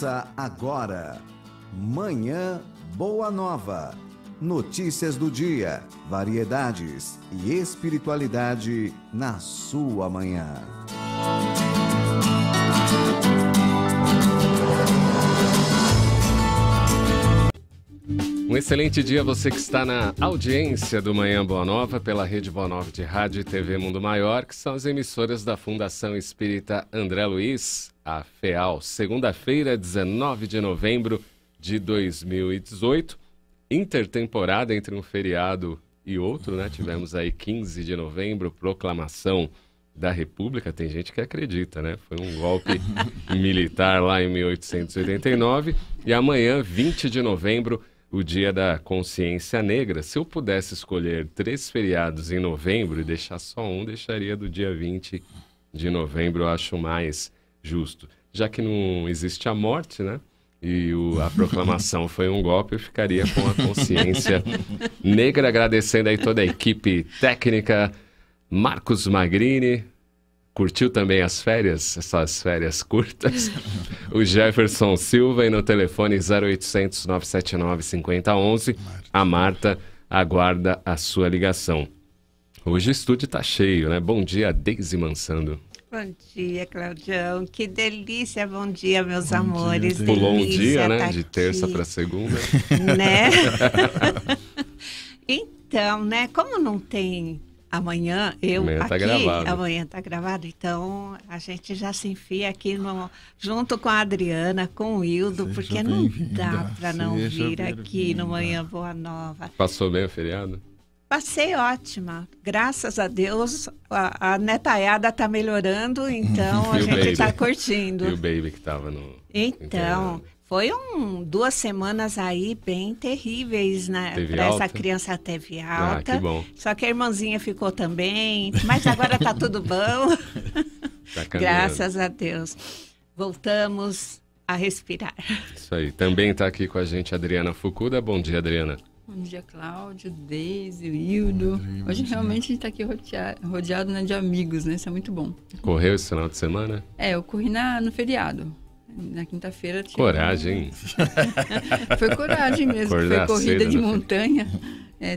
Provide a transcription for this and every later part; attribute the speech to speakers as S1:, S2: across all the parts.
S1: Começa agora. Manhã Boa Nova. Notícias do dia, variedades e espiritualidade na sua manhã.
S2: Um excelente dia você que está na audiência do Manhã Boa Nova pela Rede Boa Nova de Rádio e TV Mundo Maior, que são as emissoras da Fundação Espírita André Luiz, a FEAL. Segunda-feira, 19 de novembro de 2018, intertemporada entre um feriado e outro, né? Tivemos aí 15 de novembro, proclamação da República. Tem gente que acredita, né? Foi um golpe militar lá em 1889. E amanhã, 20 de novembro, o Dia da Consciência Negra. Se eu pudesse escolher 3 feriados em novembro e deixar só um, deixaria do dia 20 de novembro, eu acho mais justo. Já que não existe a morte, né? E a proclamação foi um golpe, eu ficaria com a consciência negra, agradecendo aí toda a equipe técnica. Marcos Magrini, curtiu também as férias, essas férias curtas. O Jefferson Silva e no telefone 0800 979 5011. A Marta aguarda a sua ligação. Hoje o estúdio está cheio, né? Bom dia, Deise Mansando.
S3: Bom dia, Claudião. Que delícia. Bom dia, meus amores.
S2: Dia, pulou um dia, né?
S3: Tá
S2: de terça para segunda.
S3: Né? Então, né? Como não tem amanhã,
S2: amanhã tá
S3: aqui,
S2: gravado.
S3: Amanhã tá gravado, então a gente já se enfia aqui junto com a Adriana, com o Hildo,
S4: Seja
S3: porque não
S4: bem-vinda.
S3: dá para não
S4: Seja
S3: vir aqui no
S4: bem-vinda.
S3: Manhã Boa Nova.
S2: Passou bem o feriado?
S3: Passei ótima, graças a Deus. A netaiada tá melhorando, então a
S2: E o
S3: gente
S2: baby?
S3: tá curtindo.
S2: E o baby que tava no...
S3: Então, foi 2 semanas aí bem terríveis, né?
S2: Teve
S3: Para essa
S2: alta?
S3: criança teve
S2: Ah,
S3: alta.
S2: que bom.
S3: Só que a irmãzinha ficou também, mas agora tá tudo bom.
S2: Tá caminhando.
S3: Graças a Deus. Voltamos a respirar.
S2: Isso aí. Também tá aqui com a gente a Adriana Fukuda. Bom dia, Adriana.
S5: Bom dia, Cláudio, Deise, Hildo. Hoje realmente a gente está aqui rodeado, né, de amigos, né? Isso é muito bom.
S2: Correu esse final de semana?
S5: Eu corri no feriado. Na quinta-feira...
S2: Coragem, hein?
S5: Foi coragem mesmo.
S2: Acordar
S5: Foi corrida
S2: cedo,
S5: de
S2: né,
S5: montanha.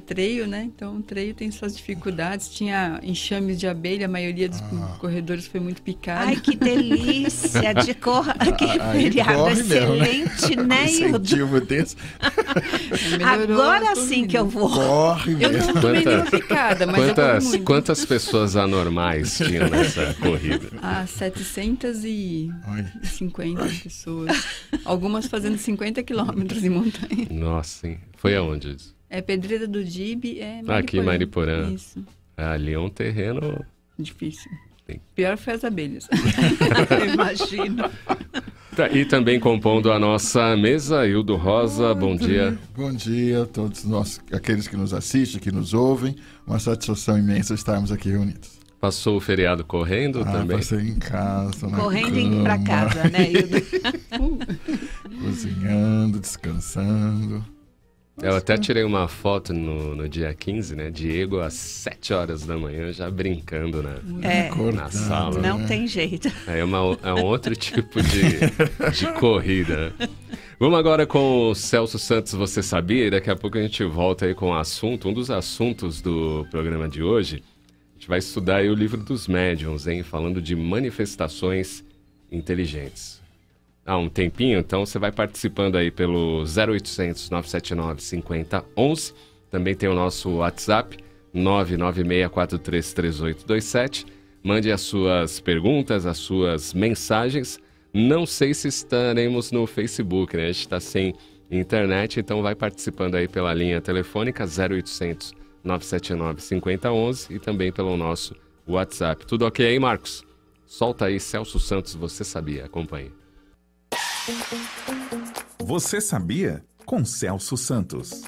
S5: Trail, né? Então, o trail tem suas dificuldades. Tinha enxames de abelha, a maioria dos corredores foi muito picada.
S3: Ai, que delícia de que feriado
S4: corre mesmo, né?
S3: excelente, né, Hildo?
S4: Incentivo desse.
S5: Melhorou
S3: Agora
S5: a
S3: sim
S5: corrida.
S3: que eu vou.
S4: Corre
S5: Eu
S4: mesmo.
S5: não tomei nenhuma picada, mas eu corri muito.
S2: Quantas pessoas anormais tinham nessa corrida?
S5: 750 pessoas. Algumas fazendo 50 quilômetros em montanha.
S2: Nossa, hein? Foi aonde isso?
S5: Pedreira do Dibe,
S2: Aqui em Mariporã.
S5: Isso,
S2: Ali é um terreno...
S5: difícil.
S2: Sim.
S5: Pior foi as abelhas.
S3: Imagino.
S2: Tá, e também compondo a nossa mesa, Hildo Rosa, bom dia.
S4: Bom dia a todos aqueles que nos assistem, que nos ouvem. Uma satisfação imensa estarmos aqui reunidos.
S2: Passou o feriado correndo também?
S4: Passei em casa, na
S3: Correndo
S4: cama,
S3: para casa, né, Hildo?
S4: cozinhando, descansando.
S2: Eu até tirei uma foto no dia 15, né? Diego às 7 horas da manhã já brincando na sala.
S3: Não tem jeito.
S2: É um outro tipo de corrida. Vamos agora com o Celso Santos, Você Sabia? E daqui a pouco a gente volta aí com o assunto, um dos assuntos do programa de hoje. A gente vai estudar aí o livro dos médiuns, hein? Falando de manifestações inteligentes. Há um tempinho, então você vai participando aí pelo 0800 979 5011. Também tem o nosso WhatsApp, 996433827. Mande as suas perguntas, as suas mensagens. Não sei se estaremos no Facebook, né? A gente está sem internet, então vai participando aí pela linha telefônica 0800 979 5011 e também pelo nosso WhatsApp. Tudo ok aí, Marcos? Solta aí, Celso Santos, Você Sabia? Acompanhe.
S6: Você sabia? Com Celso Santos.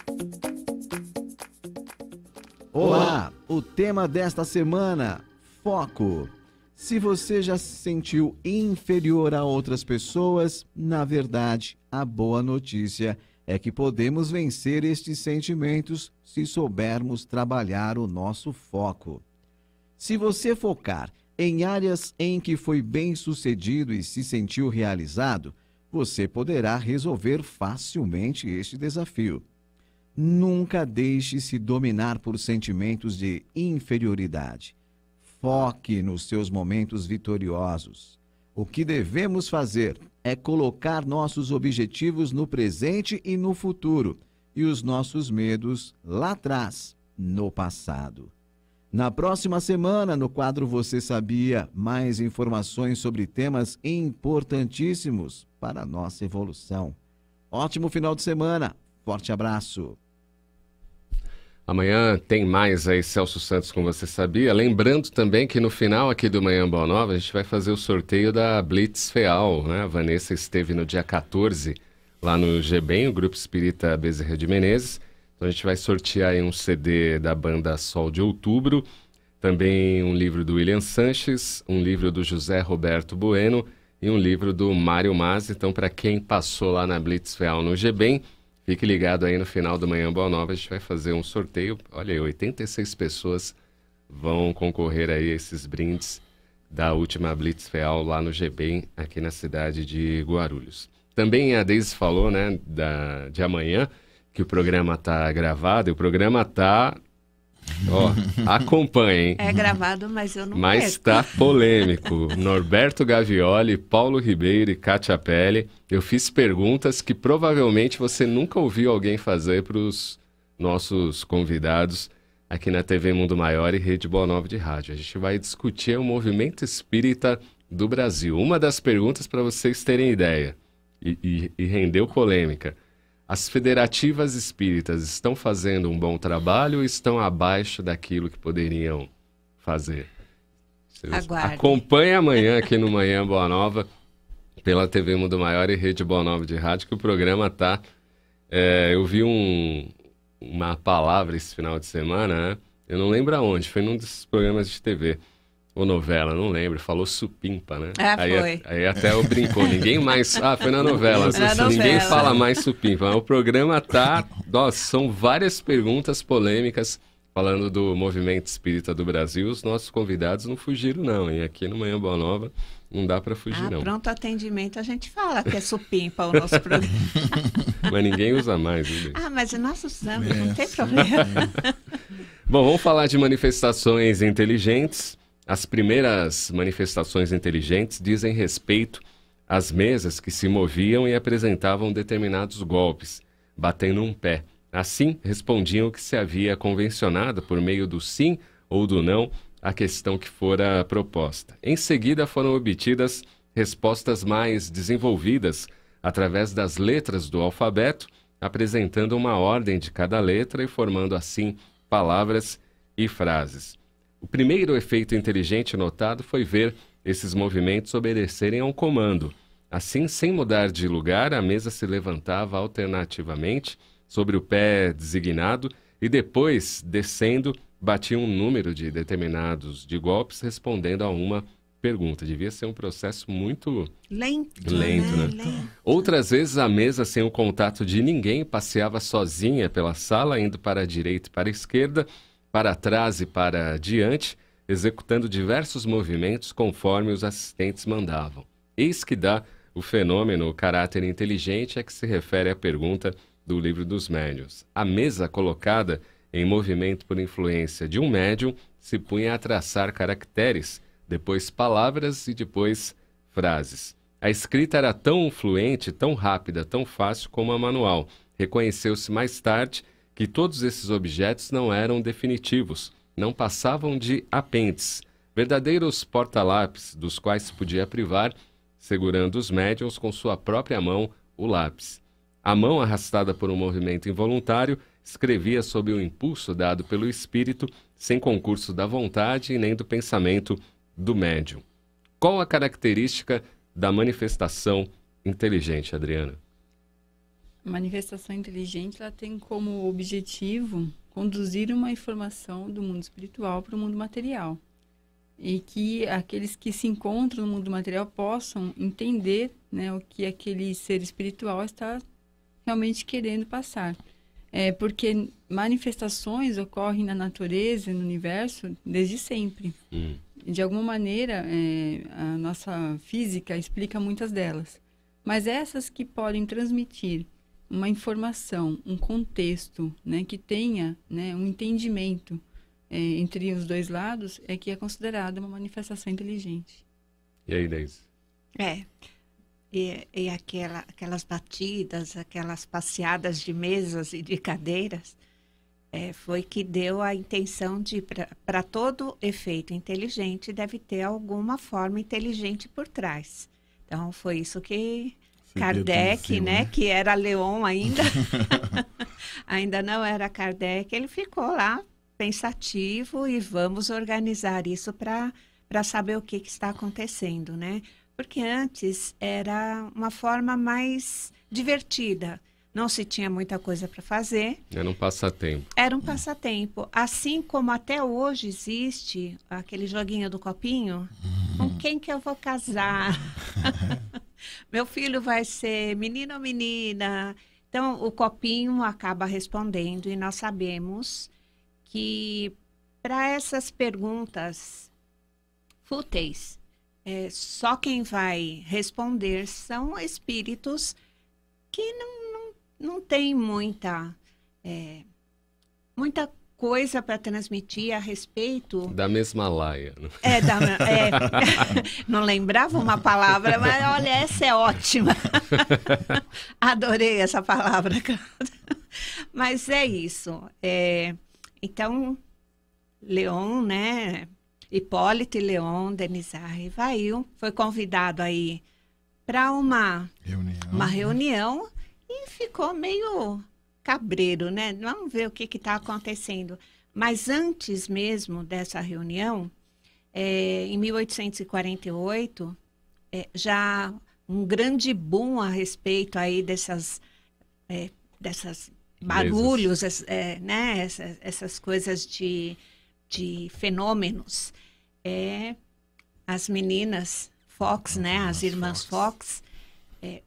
S1: Olá, o tema desta semana, foco. Se você já se sentiu inferior a outras pessoas, na verdade, a boa notícia é que podemos vencer estes sentimentos se soubermos trabalhar o nosso foco. Se você focar em áreas em que foi bem-sucedido e se sentiu realizado, você poderá resolver facilmente este desafio. Nunca deixe-se dominar por sentimentos de inferioridade. Foque nos seus momentos vitoriosos. O que devemos fazer é colocar nossos objetivos no presente e no futuro, e os nossos medos lá atrás, no passado. Na próxima semana, no quadro Você Sabia, mais informações sobre temas importantíssimos para a nossa evolução. Ótimo final de semana. Forte abraço.
S2: Amanhã tem mais aí, Celso Santos, com Você Sabia. Lembrando também que no final aqui do Manhã Boa Nova, a gente vai fazer o sorteio da Blitz Feal, né? A Vanessa esteve no dia 14 lá no GBEM, o Grupo Espírita Bezerra de Menezes. Então a gente vai sortear aí um CD da banda Sol de Outubro, também um livro do William Sanches, um livro do José Roberto Bueno e um livro do Mário Mas. Então, para quem passou lá na Blitz Feal no GBEM, fique ligado aí no final do Manhã Boa Nova, a gente vai fazer um sorteio. Olha aí, 86 pessoas vão concorrer aí a esses brindes da última Blitz Feal lá no GBEM, aqui na cidade de Guarulhos. Também a Deise falou, né, de amanhã, que o programa tá gravado, e o programa tá... Ó, acompanhem.
S3: É gravado, mas eu não
S2: Mas
S3: perco.
S2: tá polêmico. Norberto Gavioli, Paulo Ribeiro e Kátia Pelle. Eu fiz perguntas que provavelmente você nunca ouviu alguém fazer para os nossos convidados aqui na TV Mundo Maior e Rede Boa Nova de Rádio. A gente vai discutir o movimento espírita do Brasil. Uma das perguntas para vocês terem ideia, e rendeu polêmica. As federativas espíritas estão fazendo um bom trabalho ou estão abaixo daquilo que poderiam fazer?
S3: Aguarde.
S2: Acompanhe amanhã aqui no Manhã Boa Nova, pela TV Mundo Maior e Rede Boa Nova de Rádio, que o programa tá... eu vi uma palavra esse final de semana, né? Eu não lembro aonde, foi num desses programas de TV. Ou novela, não lembro, falou supimpa, né?
S3: Foi.
S2: Aí até eu brincou, ninguém mais... foi na novela, ninguém fala mais supimpa. O programa tá... Nossa, são várias perguntas polêmicas falando do movimento espírita do Brasil. Os nossos convidados não fugiram não, hein? Aqui no Manhã Boa Nova não dá para fugir não.
S3: Pronto atendimento, a gente fala que é supimpa o nosso programa.
S2: Mas ninguém usa mais, viu?
S3: Mas nós usamos, não tem problema.
S2: Bom, vamos falar de manifestações inteligentes. As primeiras manifestações inteligentes dizem respeito às mesas que se moviam e apresentavam determinados golpes, batendo um pé. Assim, respondiam que se havia convencionado por meio do sim ou do não à questão que fora proposta. Em seguida, foram obtidas respostas mais desenvolvidas através das letras do alfabeto, apresentando uma ordem de cada letra e formando assim palavras e frases. O primeiro efeito inteligente notado foi ver esses movimentos obedecerem a um comando. Assim, sem mudar de lugar, a mesa se levantava alternativamente sobre o pé designado e depois, descendo, batia um número de determinados de golpes respondendo a uma pergunta. Devia ser um processo muito
S3: lento,
S2: né?
S3: Lento.
S2: Outras vezes, a mesa, sem o contato de ninguém, passeava sozinha pela sala, indo para a direita e para a esquerda, para trás e para diante, executando diversos movimentos conforme os assistentes mandavam. Eis que dá o fenômeno caráter inteligente a que se refere a pergunta do Livro dos Médiuns. A mesa colocada em movimento por influência de um médium se punha a traçar caracteres, depois palavras e depois frases. A escrita era tão fluente, tão rápida, tão fácil como a manual. Reconheceu-se mais tarde que todos esses objetos não eram definitivos, não passavam de apêndices, verdadeiros porta-lápis, dos quais se podia privar, segurando os médiuns com sua própria mão o lápis. A mão, arrastada por um movimento involuntário, escrevia sob o impulso dado pelo espírito, sem concurso da vontade e nem do pensamento do médium. Qual a característica da manifestação inteligente, Adriana?
S5: A manifestação inteligente, ela tem como objetivo conduzir uma informação do mundo espiritual para o mundo material. E que aqueles que se encontram no mundo material possam entender, né, o que aquele ser espiritual está realmente querendo passar. Porque manifestações ocorrem na natureza e no universo desde sempre. De alguma maneira, a nossa física explica muitas delas. Mas essas que podem transmitir uma informação, um contexto, né, que tenha, né, um entendimento entre os dois lados, é que é considerada uma manifestação inteligente.
S2: E aí, Deise?
S3: E aquelas batidas, aquelas passeadas de mesas e de cadeiras, foi que deu a intenção de, para todo efeito inteligente, deve ter alguma forma inteligente por trás. Então, foi isso que Kardec, né, que era Leon ainda, ainda não era Kardec, ele ficou lá pensativo e vamos organizar isso para saber o que está acontecendo, né? Porque antes era uma forma mais divertida. Não se tinha muita coisa para fazer.
S2: Era um passatempo.
S3: Era um passatempo. Assim como até hoje existe aquele joguinho do copinho. Com quem que eu vou casar? Meu filho vai ser menino ou menina? Então, o copinho acaba respondendo e nós sabemos que para essas perguntas fúteis, só quem vai responder são espíritos que não tem muita coisa para transmitir a respeito...
S2: Da mesma laia. Né?
S3: Não lembrava uma palavra, mas olha, essa é ótima. Adorei essa palavra. Mas é isso. Então, Leon, né? Hipólito e Leon, Denizar Rivail, foi convidado aí para uma reunião e ficou meio cabreiro, né? Vamos ver o que está acontecendo. Mas antes mesmo dessa reunião, em 1848, já um grande boom a respeito aí dessas barulhos, né? Essas coisas de fenômenos. As meninas Fox, né? As irmãs Fox,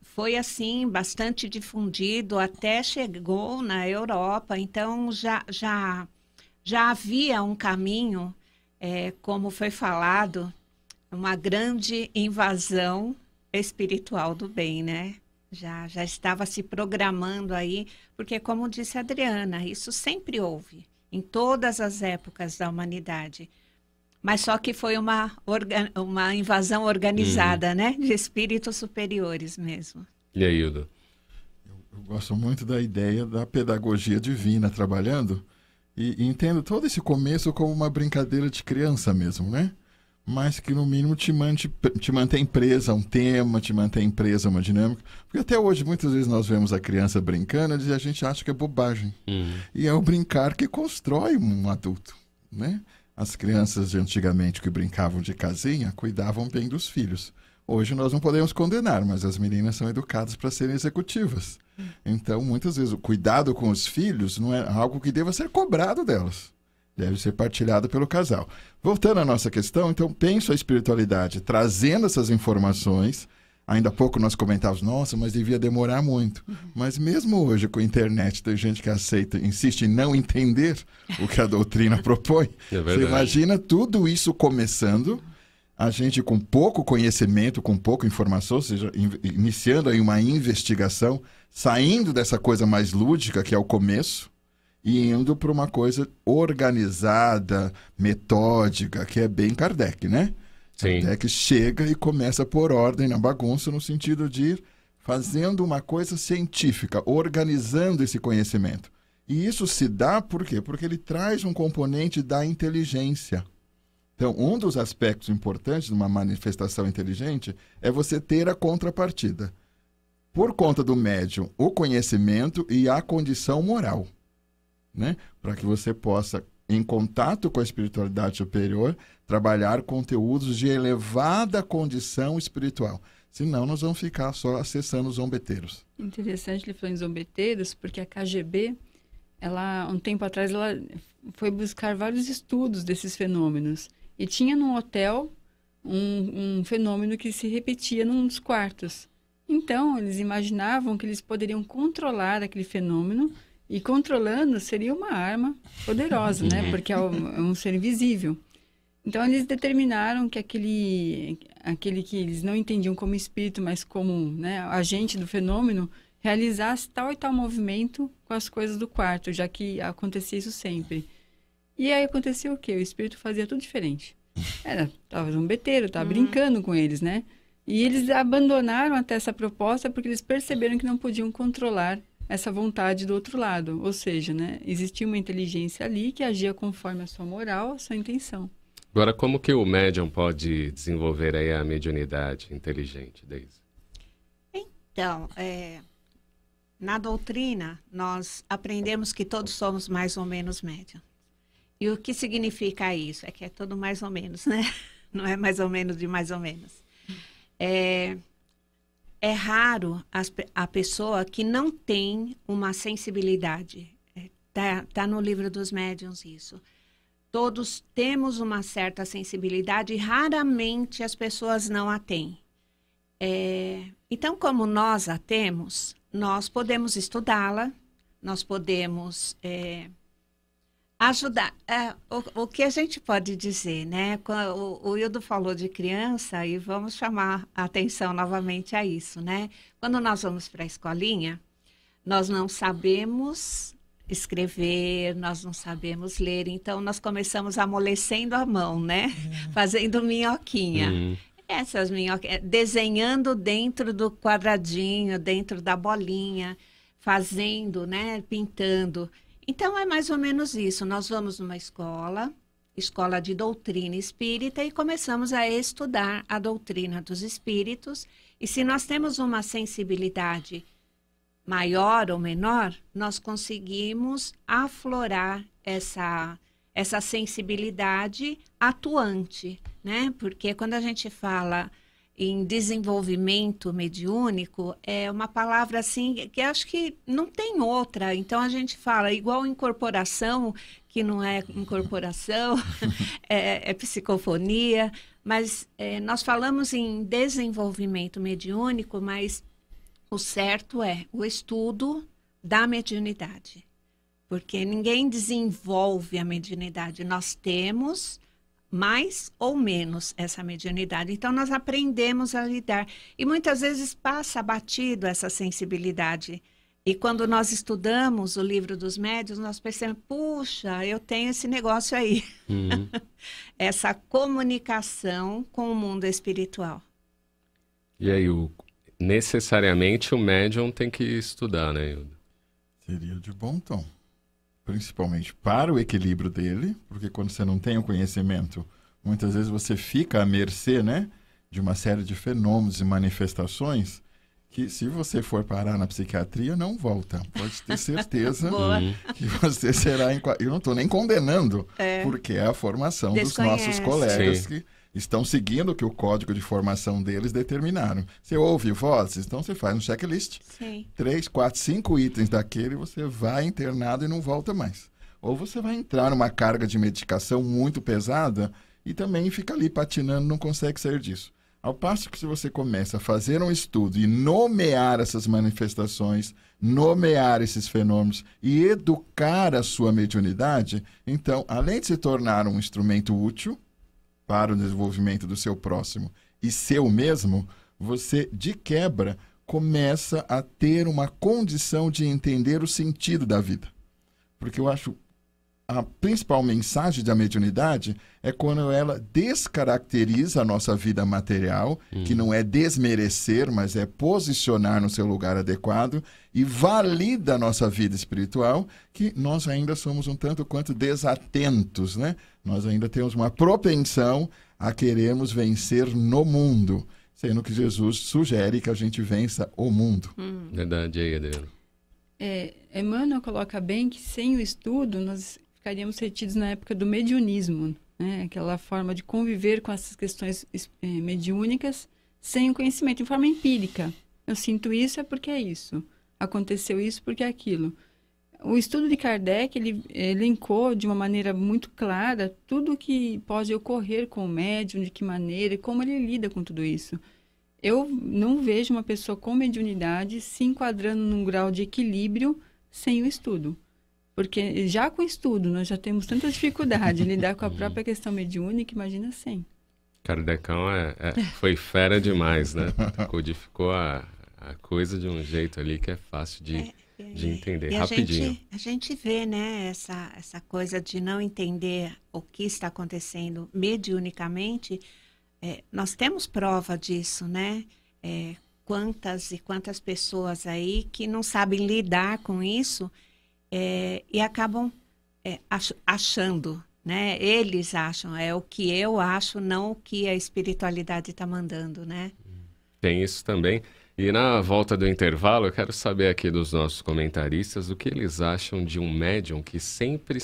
S3: foi assim bastante difundido, até chegou na Europa. Então já havia um caminho, como foi falado, uma grande invasão espiritual do bem, né? Já estava se programando aí, porque como disse a Adriana, isso sempre houve, em todas as épocas da humanidade. Mas só que foi uma invasão organizada, né? De espíritos superiores mesmo.
S2: E aí, Hildo?
S4: Eu gosto muito da ideia da pedagogia divina trabalhando e entendo todo esse começo como uma brincadeira de criança mesmo, né? Mas que no mínimo te mantém presa a um tema, te mantém presa a uma dinâmica. Porque até hoje, muitas vezes nós vemos a criança brincando e a gente acha que é bobagem. E é o brincar que constrói um adulto, né? As crianças de antigamente que brincavam de casinha cuidavam bem dos filhos. Hoje nós não podemos condenar, mas as meninas são educadas para serem executivas. Então, muitas vezes, o cuidado com os filhos não é algo que deva ser cobrado delas. Deve ser partilhado pelo casal. Voltando à nossa questão, então, penso a espiritualidade trazendo essas informações. Ainda há pouco nós comentávamos, nossa, mas devia demorar muito. Mas mesmo hoje, com a internet, tem gente que insiste em não entender o que a doutrina propõe. Você imagina tudo isso começando, a gente com pouco conhecimento, com pouca informação, ou seja, iniciando aí uma investigação, saindo dessa coisa mais lúdica, que é o começo, e indo para uma coisa organizada, metódica, que é bem Kardec, né?
S2: Sim.
S4: Kardec chega e começa a pôr ordem na bagunça, no sentido de ir fazendo uma coisa científica, organizando esse conhecimento. E isso se dá por quê? Porque ele traz um componente da inteligência. Então, um dos aspectos importantes de uma manifestação inteligente é você ter a contrapartida. Por conta do médium, o conhecimento e a condição moral, né? Para que você possa, em contato com a espiritualidade superior, trabalhar conteúdos de elevada condição espiritual. Senão, nós vamos ficar só acessando os zombeteiros.
S5: Interessante ele falando em zombeteiros, porque a KGB, um tempo atrás, ela foi buscar vários estudos desses fenômenos. E tinha num hotel um fenômeno que se repetia num dos quartos. Então, eles imaginavam que eles poderiam controlar aquele fenômeno, e controlando seria uma arma poderosa, né? Porque é um ser invisível. Então, eles determinaram que aquele que eles não entendiam como espírito, mas como, né, agente do fenômeno, realizasse tal e tal movimento com as coisas do quarto, já que acontecia isso sempre. E aí acontecia o quê? O espírito fazia tudo diferente. Tava zombeteiro, tava brincando com eles, né? E eles abandonaram até essa proposta porque eles perceberam que não podiam controlar essa vontade do outro lado. Ou seja, né, existia uma inteligência ali que agia conforme a sua moral, a sua intenção.
S2: Agora, como que o médium pode desenvolver aí a mediunidade inteligente, Deise?
S3: Então, na doutrina, nós aprendemos que todos somos mais ou menos médium. E o que significa isso? É que é tudo mais ou menos, né? Não é mais ou menos de mais ou menos. É raro a pessoa que não tem uma sensibilidade. Tá no livro dos médiuns isso. Todos temos uma certa sensibilidade e raramente as pessoas não a têm. Então, como nós a temos, nós podemos estudá-la, nós podemos ajudar. O que a gente pode dizer, né? O Hildo falou de criança e vamos chamar a atenção novamente a isso, né? Quando nós vamos para a escolinha, nós não sabemos escrever, nós não sabemos ler, então nós começamos amolecendo a mão, né? Fazendo minhoquinha. Essas minhoquinhas, desenhando dentro do quadradinho, dentro da bolinha, fazendo, né? Pintando. Então é mais ou menos isso. Nós vamos numa escola de doutrina espírita e começamos a estudar a doutrina dos espíritos. E se nós temos uma sensibilidade maior ou menor, nós conseguimos aflorar essa sensibilidade atuante, né? Porque quando a gente fala em desenvolvimento mediúnico, é uma palavra assim que acho que não tem outra. Então a gente fala igual incorporação, que não é incorporação, é psicofonia, mas nós falamos em desenvolvimento mediúnico, mas o certo é o estudo da mediunidade, porque ninguém desenvolve a mediunidade, nós temos mais ou menos essa mediunidade, então nós aprendemos a lidar, e muitas vezes passa batido essa sensibilidade, e quando nós estudamos o livro dos médiuns, nós percebemos, puxa, eu tenho esse negócio aí, essa comunicação com o mundo espiritual.
S2: E aí, necessariamente o médium tem que estudar, né, Hildo?
S4: Seria de bom tom. Principalmente para o equilíbrio dele, porque quando você não tem o conhecimento, muitas vezes você fica à mercê, né, de uma série de fenômenos e manifestações que, se você for parar na psiquiatria, não volta. Pode ter certeza que você será... Eu não estou nem condenando, porque é a formação dos nossos colegas que estão seguindo o que o código de formação deles determinaram. Você ouve vozes, então você faz um checklist. 3, 4, 5 itens daquele, você vai internado e não volta mais. Ou você vai entrar numa carga de medicação muito pesada e também fica ali patinando, não consegue sair disso. Ao passo que se você começa a fazer um estudo e nomear essas manifestações, nomear esses fenômenos e educar a sua mediunidade, então, além de se tornar um instrumento útil para o desenvolvimento do seu próximo e seu mesmo, você, de quebra, começa a ter uma condição de entender o sentido da vida. Porque eu acho a principal mensagem da mediunidade é quando ela descaracteriza a nossa vida material, que não é desmerecer, mas é posicionar no seu lugar adequado, e valida a nossa vida espiritual, que nós ainda somos um tanto quanto desatentos, né? Nós ainda temos uma propensão a querermos vencer no mundo, sendo que Jesus sugere que a gente vença o mundo.
S2: Verdade, aí, Adriano.
S5: Emmanuel coloca bem que sem o estudo nós ficaríamos retidos na época do mediunismo, né? Aquela forma de conviver com essas questões mediúnicas sem o conhecimento, de forma empírica. Eu sinto isso, é porque é isso. Aconteceu isso porque é aquilo. O estudo de Kardec, ele elencou de uma maneira muito clara tudo o que pode ocorrer com o médium, de que maneira e como ele lida com tudo isso. Eu não vejo uma pessoa com mediunidade se enquadrando num grau de equilíbrio sem o estudo. Porque já com estudo, nós já temos tanta dificuldade em lidar com a própria questão mediúnica, imagina sem.
S2: Kardecão foi fera demais, né? Codificou a coisa de um jeito ali que é fácil de entender, rapidinho.
S3: A gente vê, né, essa coisa de não entender o que está acontecendo mediunicamente. Nós temos prova disso, né? Quantas e quantas pessoas aí que não sabem lidar com isso e acabam achando, né? Eles acham, é o que eu acho, não o que a espiritualidade está mandando, né?
S2: Tem isso também. E na volta do intervalo, eu quero saber aqui dos nossos comentaristas o que eles acham de um médium que sempre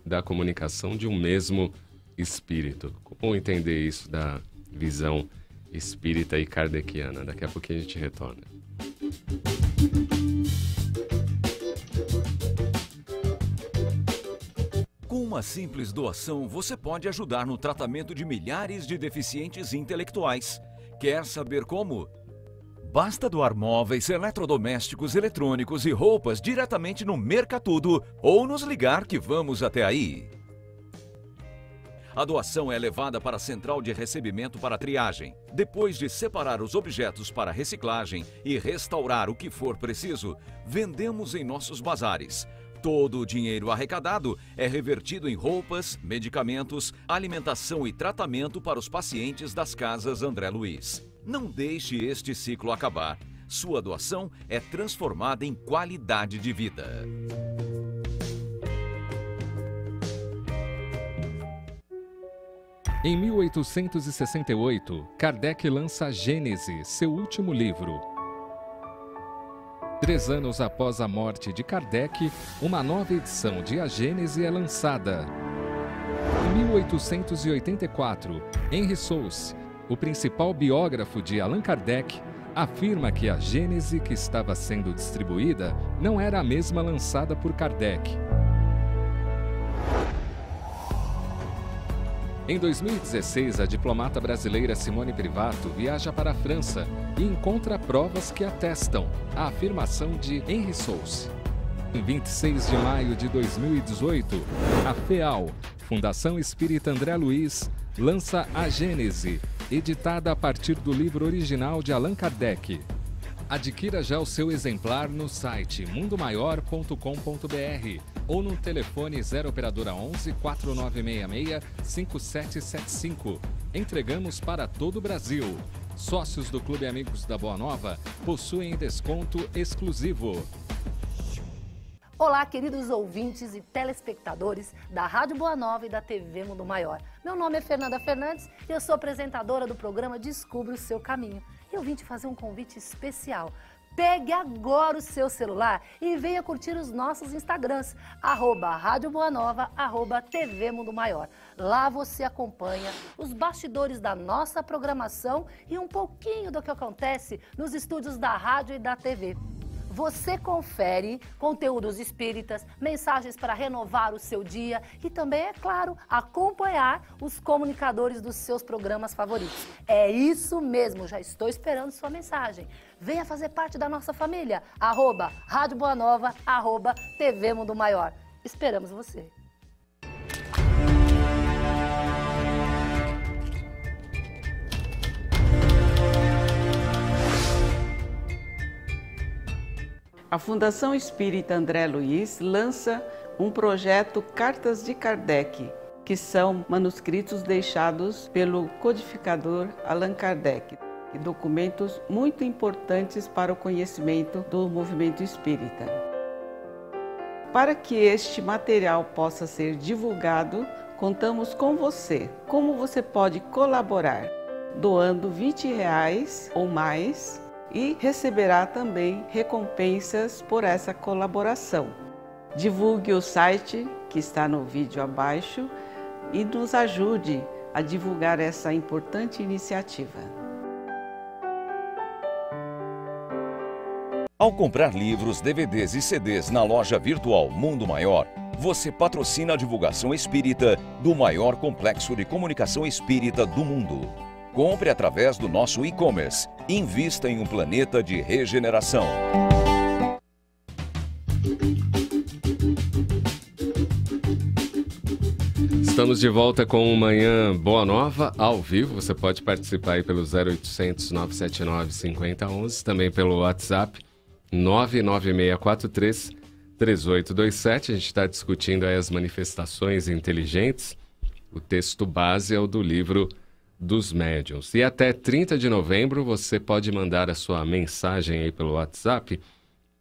S2: dá comunicação de um mesmo espírito. Como entender isso da visão espírita e kardeciana? Daqui a pouquinho a gente retorna.
S7: Com uma simples doação, você pode ajudar no tratamento de milhares de deficientes intelectuais. Quer saber como? Basta doar móveis, eletrodomésticos, eletrônicos e roupas diretamente no Mercatudo ou nos ligar que vamos até aí. A doação é levada para a central de recebimento para triagem. Depois de separar os objetos para reciclagem e restaurar o que for preciso, vendemos em nossos bazares. Todo o dinheiro arrecadado é revertido em roupas, medicamentos, alimentação e tratamento para os pacientes das casas André Luiz. Não deixe este ciclo acabar. Sua doação é transformada em qualidade de vida.
S8: Em 1868, Kardec lança a Gênese, seu último livro. 3 anos após a morte de Kardec, uma nova edição de A Gênese é lançada. Em 1884, Henry Souce, o principal biógrafo de Allan Kardec, afirma que a Gênese que estava sendo distribuída não era a mesma lançada por Kardec. Em 2016, a diplomata brasileira Simone Privato viaja para a França e encontra provas que atestam a afirmação de Henry Souce. Em 26 de maio de 2018, a FEAL, Fundação Espírita André Luiz, lança A Gênese, editada a partir do livro original de Allan Kardec. Adquira já o seu exemplar no site mundomaior.com.br ou no telefone 0 operadora 11 4966 5775. Entregamos para todo o Brasil. Sócios do Clube Amigos da Boa Nova possuem desconto exclusivo.
S9: Olá, queridos ouvintes e telespectadores da Rádio Boa Nova e da TV Mundo Maior. Meu nome é Fernanda Fernandes e eu sou apresentadora do programa Descubra o Seu Caminho. E eu vim te fazer um convite especial. Pegue agora o seu celular e venha curtir os nossos Instagrams, @Rádio Boa Nova, @TV Mundo Maior. Lá você acompanha os bastidores da nossa programação e um pouquinho do que acontece nos estúdios da rádio e da TV. Você confere conteúdos espíritas, mensagens para renovar o seu dia e também, é claro, acompanhar os comunicadores dos seus programas favoritos. É isso mesmo, já estou esperando sua mensagem. Venha fazer parte da nossa família, @Rádio Boa Nova, @TV Mundo Maior. Esperamos você.
S10: A Fundação Espírita André Luiz lança um projeto Cartas de Kardec, que são manuscritos deixados pelo codificador Allan Kardec, e documentos muito importantes para o conhecimento do movimento espírita. Para que este material possa ser divulgado, contamos com você. Como você pode colaborar? Doando R$20 ou mais, e receberá também recompensas por essa colaboração. Divulgue o site que está no vídeo abaixo e nos ajude a divulgar essa importante iniciativa.
S7: Ao comprar livros, DVDs e CDs na loja virtual Mundo Maior, você patrocina a divulgação espírita do maior complexo de comunicação espírita do mundo. Compre através do nosso e-commerce. Invista em um planeta de regeneração.
S2: Estamos de volta com o Manhã Boa Nova, ao vivo. Você pode participar aí pelo 0800 979 5011, também pelo WhatsApp 99643 3827. A gente está discutindo aí as manifestações inteligentes. O texto base é o do livro dos médiuns. E até 30 de novembro você pode mandar a sua mensagem aí pelo WhatsApp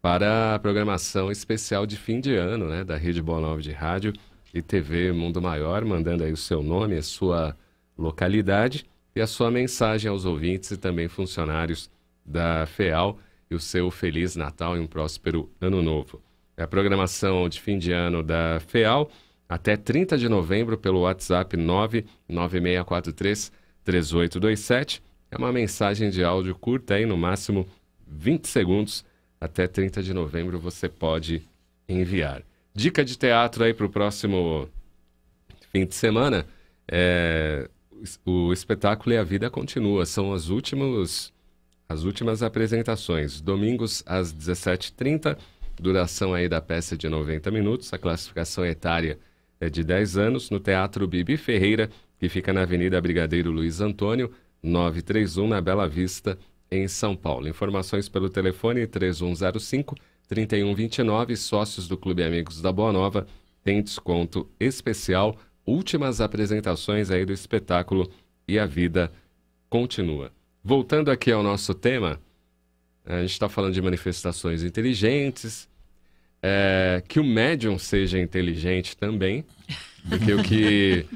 S2: para a programação especial de fim de ano, né, da Rede Boa Nova de Rádio e TV Mundo Maior, mandando aí o seu nome, a sua localidade e a sua mensagem aos ouvintes e também funcionários da FEAL e o seu Feliz Natal e um próspero Ano Novo. É a programação de fim de ano da FEAL até 30 de novembro pelo WhatsApp 99643 3827. É uma mensagem de áudio curta aí, no máximo 20 segundos. Até 30 de novembro você pode enviar. Dica de teatro aí para o próximo fim de semana. O espetáculo E a Vida Continua. São as últimas apresentações. Domingos às 17h30. Duração aí da peça de 90 minutos. A classificação etária é de 10 anos. No Teatro Bibi Ferreira, que fica na Avenida Brigadeiro Luiz Antônio, 931, na Bela Vista, em São Paulo. Informações pelo telefone 3129. Sócios do Clube Amigos da Boa Nova têm desconto especial. Últimas apresentações aí do espetáculo E a Vida Continua. Voltando aqui ao nosso tema, a gente está falando de manifestações inteligentes, que o médium seja inteligente também, porque o que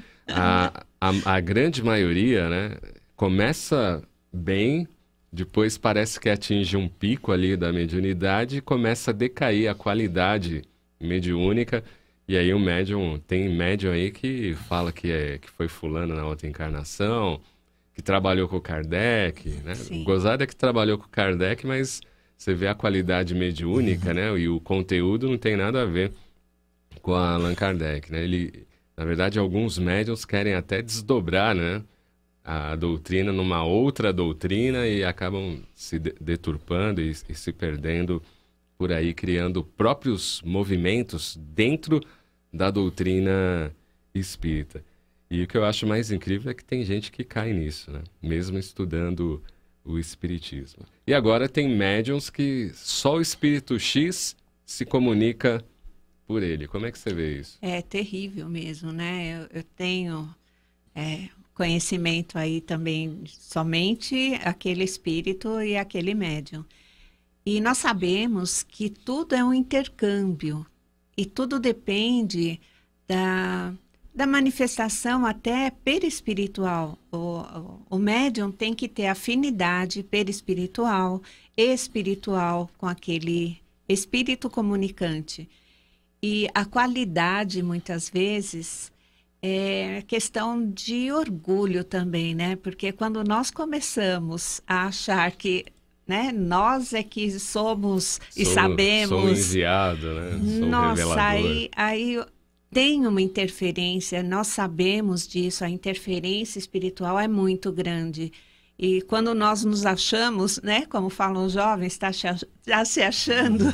S2: a grande maioria, né, começa bem. Depois parece que atinge um pico ali da mediunidade e começa a decair a qualidade mediúnica. E aí o médium, tem médium aí que fala que foi fulano na outra encarnação, que trabalhou com o Kardec, né? Gozada é que trabalhou com o Kardec, mas você vê a qualidade mediúnica, né? E o conteúdo não tem nada a ver com a Allan Kardec, né? Na verdade, alguns médiums querem até desdobrar, né, a doutrina numa outra doutrina e acabam se deturpando e se perdendo por aí, criando próprios movimentos dentro da doutrina espírita. E o que eu acho mais incrível é que tem gente que cai nisso, né? Mesmo estudando o espiritismo. E agora tem médiums que só o espírito X se comunica por ele. Como é que você vê isso?
S3: É terrível mesmo, né? Eu tenho conhecimento aí também, somente aquele espírito e aquele médium. E nós sabemos que tudo é um intercâmbio e tudo depende da manifestação até perispiritual. O médium tem que ter afinidade perispiritual e espiritual com aquele espírito comunicante. E a qualidade, muitas vezes, é questão de orgulho também, né? Porque quando nós começamos a achar que, né, nós é que somos e sabemos...
S2: Sou enviado, né? Sou
S3: nossa,
S2: revelador.
S3: aí tem uma interferência, nós sabemos disso, a interferência espiritual é muito grande. E quando nós nos achamos, né, como falam os jovens, está se achando...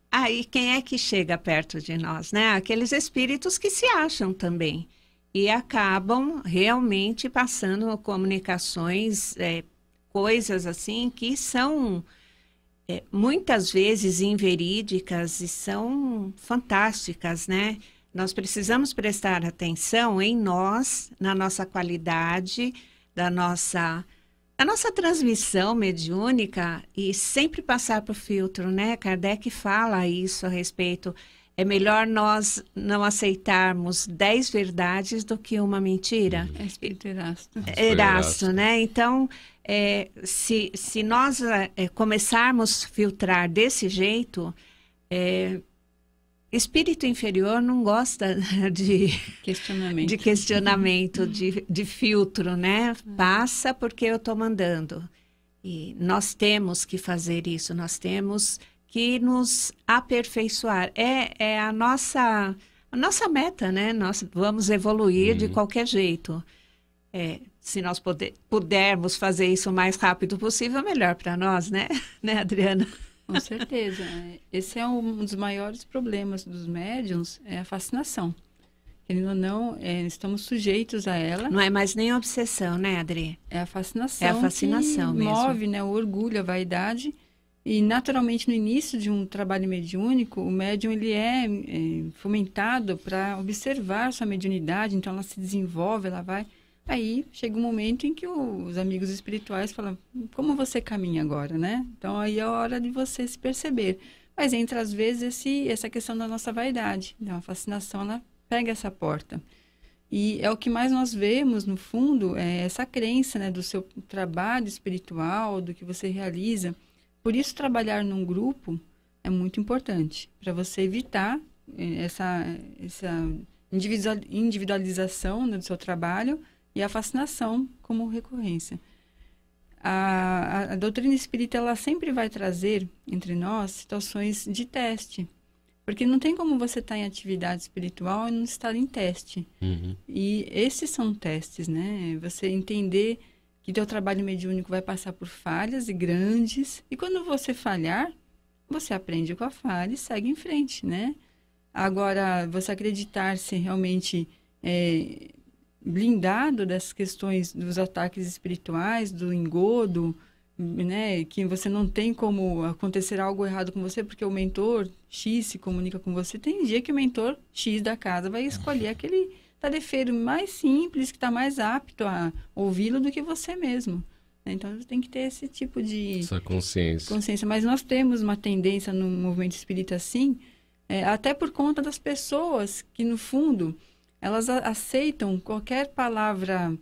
S3: Aí quem é que chega perto de nós, né? Aqueles espíritos que se acham também e acabam realmente passando comunicações, coisas assim que são muitas vezes inverídicas e são fantásticas, né? Nós precisamos prestar atenção em nós, na nossa qualidade, a nossa transmissão mediúnica e sempre passar por filtro, né? Kardec fala isso a respeito. É melhor nós não aceitarmos 10 verdades do que uma mentira.
S5: É espírito Erasto.
S3: Erasto, né? Então, se nós começarmos a filtrar desse jeito, espírito inferior não gosta de questionamento, de filtro, né? Passa porque eu estou mandando. E nós temos que fazer isso, nós temos que nos aperfeiçoar. É a nossa meta, né? Nós vamos evoluir de qualquer jeito. Se nós pudermos fazer isso o mais rápido possível, melhor para nós, né? Né, Adriana?
S5: Com certeza. Esse é um dos maiores problemas dos médiuns, é a fascinação. querendo ou não, estamos sujeitos a ela.
S3: Não é mais nem obsessão, né, Adri?
S5: É a fascinação.
S3: É a fascinação
S5: que
S3: mesmo.
S5: move, né, o orgulho, a vaidade. E, naturalmente, no início de um trabalho mediúnico, o médium ele é fomentado para observar sua mediunidade, então ela se desenvolve, ela vai... Aí chega um momento em que os amigos espirituais falam, como você caminha agora, né? Então, aí é a hora de você se perceber. Mas entra, às vezes, essa questão da nossa vaidade. Então, a fascinação, ela pega essa porta. E é o que mais nós vemos, no fundo, é essa crença, né, do seu trabalho espiritual, do que você realiza. Por isso, trabalhar num grupo é muito importante, para você evitar essa individualização, né, do seu trabalho e a fascinação como recorrência. A doutrina espírita, ela sempre vai trazer entre nós situações de teste, porque não tem como você estar em atividade espiritual e não estar em teste. E esses são testes, né? Você entender que teu trabalho mediúnico vai passar por falhas e grandes, e quando você falhar, você aprende com a falha e segue em frente, né? Agora, você acreditar-se realmente blindado dessas questões dos ataques espirituais, do engodo, né? Que você não tem como acontecer algo errado com você, porque o mentor X se comunica com você. Tem dia que o mentor X da casa vai escolher aquele tarefeiro mais simples, que está mais apto a ouvi-lo do que você mesmo. Então, você tem que ter esse tipo de...
S2: Essa consciência.
S5: Mas nós temos uma tendência no movimento espírita assim, até por conta das pessoas que, no fundo, elas aceitam qualquer palavra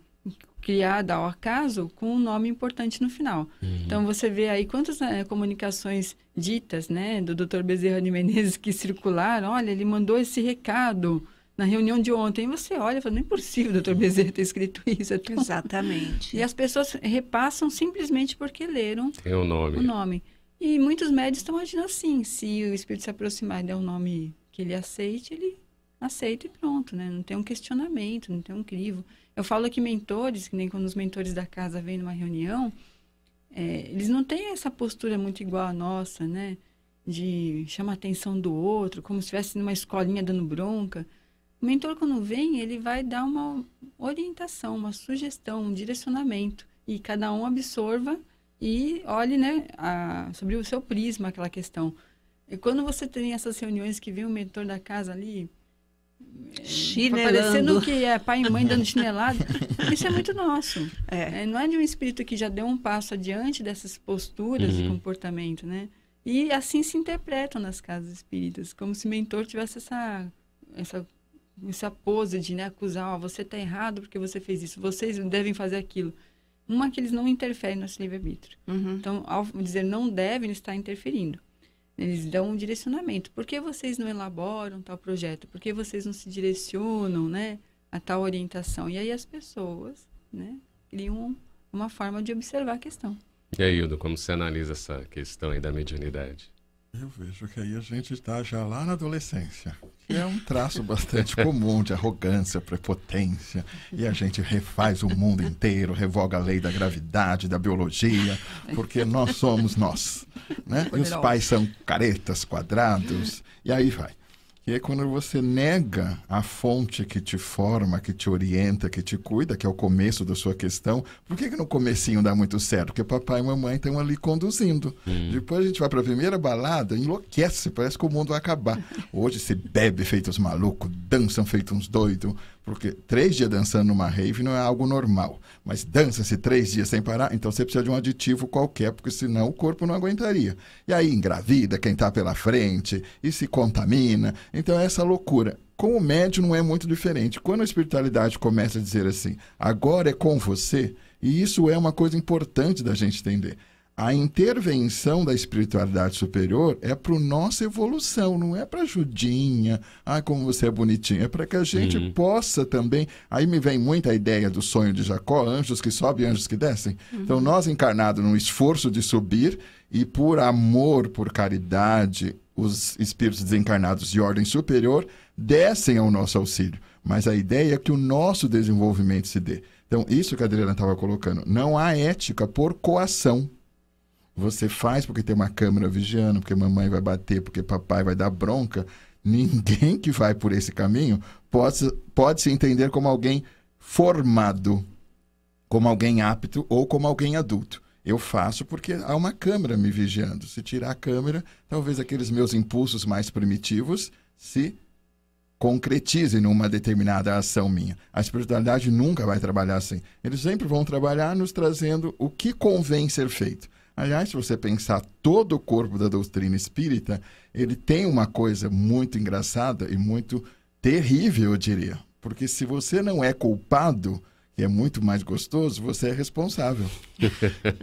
S5: criada ao acaso com um nome importante no final. Então, você vê aí quantas comunicações ditas, né, do Dr. Bezerra de Menezes que circularam. Olha, ele mandou esse recado na reunião de ontem. Você olha e fala, não é possível o Dr. Bezerra ter escrito isso.
S3: Exatamente.
S5: E as pessoas repassam simplesmente porque leram
S2: o nome.
S5: E muitos médios estão agindo assim. Se o espírito se aproximar e der um nome que ele aceite, ele aceita e pronto, né? Não tem um questionamento, não tem um crivo. Eu falo que mentores, que nem quando os mentores da casa vêm numa reunião, eles não têm essa postura muito igual à nossa, né? De chamar a atenção do outro, como se estivesse numa escolinha dando bronca. O mentor, quando vem, ele vai dar uma orientação, uma sugestão, um direcionamento. E cada um absorva e olhe, né, sobre o seu prisma aquela questão. E quando você tem essas reuniões que vem o mentor da casa ali, parecendo que é pai e mãe dando chinelada, isso é muito nosso. Não é de um espírito que já deu um passo adiante dessas posturas de comportamento, né? E assim se interpretam nas casas espíritas, como se o mentor tivesse essa pose de, né, acusar, você está errado porque você fez isso, vocês devem fazer aquilo. Uma que eles não interferem no nosso livre-arbítrio. Então, ao dizer não devem, eles estão interferindo. Eles dão um direcionamento. Por que vocês não elaboram tal projeto? Por que vocês não se direcionam, né, a tal orientação? E aí as pessoas, né, criam uma forma de observar a questão.
S2: E aí, Hildo, como você analisa essa questão aí da mediunidade?
S4: Eu vejo que aí a gente está já lá na adolescência, que é um traço bastante comum de arrogância, prepotência, e a gente refaz o mundo inteiro, revoga a lei da gravidade, da biologia, porque nós somos nós, né? E os pais são caretas, quadrados, e aí vai. E é quando você nega a fonte que te forma, que te orienta, que te cuida, que é o começo da sua questão. Por que no comecinho dá muito certo? Porque papai e mamãe estão ali conduzindo. Depois a gente vai para a primeira balada, enlouquece, parece que o mundo vai acabar. Hoje se bebe feito os malucos, dançam feito uns doidos. Porque 3 dias dançando numa rave não é algo normal. Mas dança-se 3 dias sem parar, então você precisa de um aditivo qualquer, porque senão o corpo não aguentaria. E aí engravida quem está pela frente, e se contamina. Então é essa loucura. Com o médium não é muito diferente. Quando a espiritualidade começa a dizer assim, agora é com você, e isso é uma coisa importante da gente entender. A intervenção da espiritualidade superior é para a nossa evolução, não é para ajudinha, como você é bonitinho, é para que a gente possa também... Aí me vem muita ideia do sonho de Jacó, anjos que sobem, anjos que descem. Então nós encarnados no esforço de subir e por amor, por caridade, os espíritos desencarnados de ordem superior descem ao nosso auxílio. Mas a ideia é que o nosso desenvolvimento se dê. Então isso que a Adriana estava colocando, não há ética por coação. Você faz porque tem uma câmera vigiando, porque mamãe vai bater, porque papai vai dar bronca. Ninguém que vai por esse caminho pode se entender como alguém formado, como alguém apto ou como alguém adulto. Eu faço porque há uma câmera me vigiando. Se tirar a câmera, talvez aqueles meus impulsos mais primitivos se concretizem numa determinada ação minha. A espiritualidade nunca vai trabalhar assim. Eles sempre vão trabalhar nos trazendo o que convém ser feito. Aliás, se você pensar todo o corpo da doutrina espírita, ele tem uma coisa muito engraçada e muito terrível, eu diria. Porque se você não é culpado, que é muito mais gostoso, você é responsável.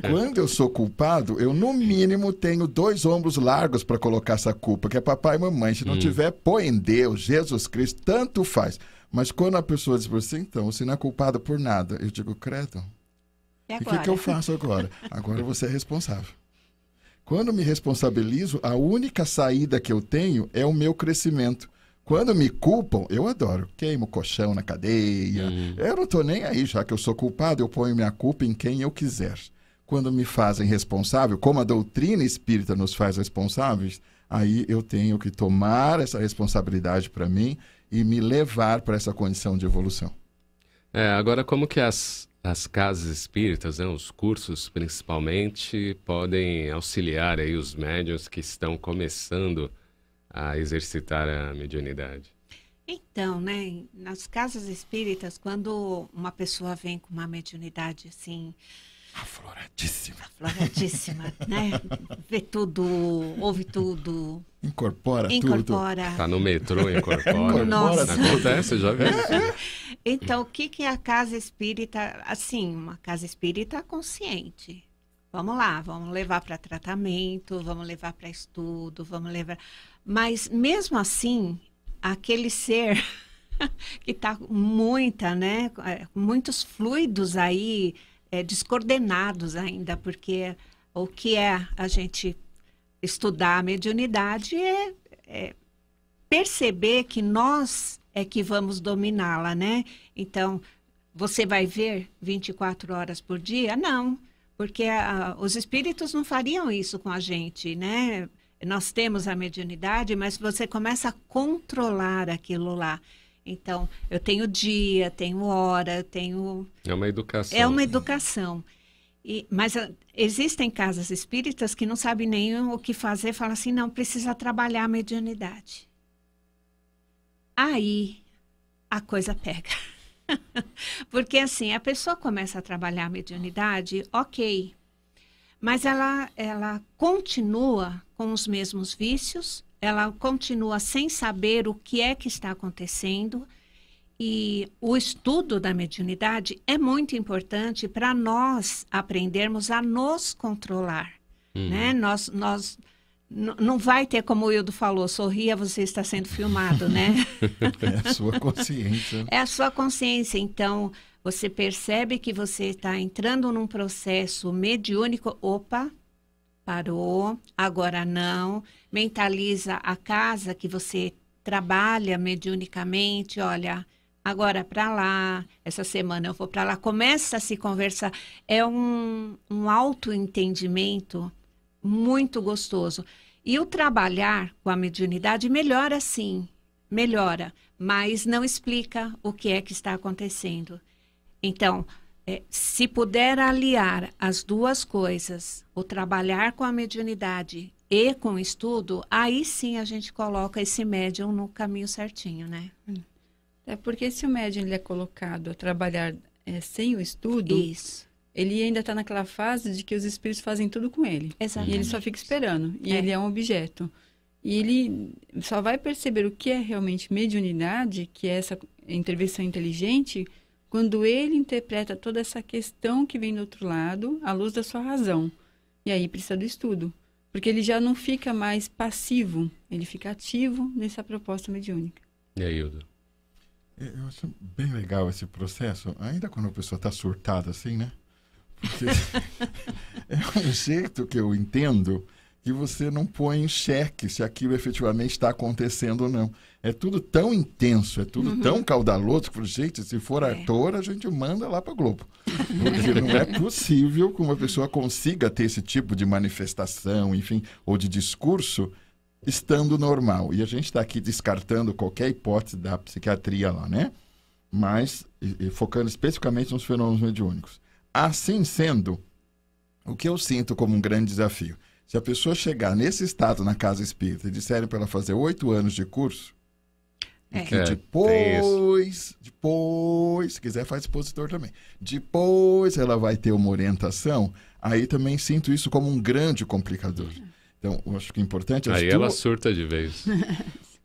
S4: Quando eu sou culpado, eu no mínimo tenho 2 ombros largos para colocar essa culpa, que é papai e mamãe. Se não tiver, põe em Deus, Jesus Cristo, tanto faz. Mas quando a pessoa diz assim, então, você não é culpado por nada, eu digo, credo. E o que eu faço agora? Agora você é responsável. Quando me responsabilizo, a única saída que eu tenho é o meu crescimento. Quando me culpam, eu adoro. Queimo o colchão na cadeia. Eu não estou nem aí, já que eu sou culpado, eu ponho minha culpa em quem eu quiser. Quando me fazem responsável, como a doutrina espírita nos faz responsáveis, aí eu tenho que tomar essa responsabilidade para mim e me levar para essa condição de evolução.
S2: Agora, como que as casas espíritas, né, os cursos principalmente, podem auxiliar aí os médiuns que estão começando a exercitar a mediunidade?
S3: Então, né, nas casas espíritas, quando uma pessoa vem com uma mediunidade assim... Afloradíssima, né? Vê tudo, ouve tudo.
S4: Incorpora tudo.
S2: Tá no metrô, incorpora.
S3: Nossa.
S2: Acontece, já vi.
S3: Então, o que é a casa espírita? Assim, uma casa espírita consciente. Vamos lá, vamos levar para tratamento, vamos levar para estudo, vamos levar... Mas, mesmo assim, aquele ser que está com muitos fluidos aí, descoordenados ainda, porque o que é a gente estudar a mediunidade é perceber que nós é que vamos dominá-la, né? Então, você vai ver 24 horas por dia? Não, porque os espíritos não fariam isso com a gente, né? Nós temos a mediunidade, mas você começa a controlar aquilo lá. Então, eu tenho dia, tenho hora, tenho...
S2: É uma educação.
S3: É uma educação. Mas existem casas espíritas que não sabem nem o que fazer, falam assim, não, precisa trabalhar a mediunidade. Aí, a coisa pega. Porque, assim, a pessoa começa a trabalhar a mediunidade, ok, mas ela continua com os mesmos vícios, ela continua sem saber o que é que está acontecendo, e o estudo da mediunidade é muito importante para nós aprendermos a nos controlar, né? Nós não vai ter, como o Hildo falou, sorria, você está sendo filmado, né?
S4: É a sua consciência.
S3: É a sua consciência, então... Você percebe que você está entrando num processo mediúnico. Opa, parou, agora não. Mentaliza a casa que você trabalha mediunicamente. Olha, agora para lá, essa semana eu vou para lá. Começa a se conversar. É um autoentendimento muito gostoso. E o trabalhar com a mediunidade melhora sim, melhora, mas não explica o que é que está acontecendo. Então, se puder aliar as duas coisas, o trabalhar com a mediunidade e com o estudo, aí sim a gente coloca esse médium no caminho certinho, né?
S5: É porque se o médium ele é colocado a trabalhar sem o estudo,
S3: isso,
S5: ele ainda está naquela fase de que os espíritos fazem tudo com ele.
S3: Exatamente.
S5: E ele só fica esperando. E ele é um objeto. E ele só vai perceber o que é realmente mediunidade, que é essa intervenção inteligente, quando ele interpreta toda essa questão que vem do outro lado, à luz da sua razão. E aí precisa do estudo. Porque ele já não fica mais passivo, ele fica ativo nessa proposta mediúnica.
S2: E aí, Hildo?
S4: Eu acho bem legal esse processo, ainda quando a pessoa está surtada assim, né? Porque é um jeito que eu entendo que você não põe em xeque se aquilo efetivamente está acontecendo ou não. É tudo tão intenso, é tudo tão caudaloso, que, gente, se for ator, a gente manda lá para a Globo. Porque não é possível que uma pessoa consiga ter esse tipo de manifestação, enfim, ou de discurso estando normal. E a gente está aqui descartando qualquer hipótese da psiquiatria lá, né? Mas e focando especificamente nos fenômenos mediúnicos. Assim sendo, o que eu sinto como um grande desafio, se a pessoa chegar nesse estado na casa espírita e disserem para ela fazer 8 anos de curso, e que depois, se quiser faz expositor também, depois ela vai ter uma orientação, aí também sinto isso como um grande complicador. Então, eu acho que é importante...
S2: Aí ela surta de vez.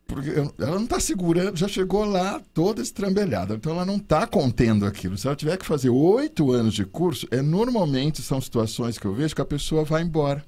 S4: Porque ela não está segurando, já chegou lá toda estrambelhada, então ela não está contendo aquilo. Se ela tiver que fazer 8 anos de curso, normalmente são situações que eu vejo que a pessoa vai embora.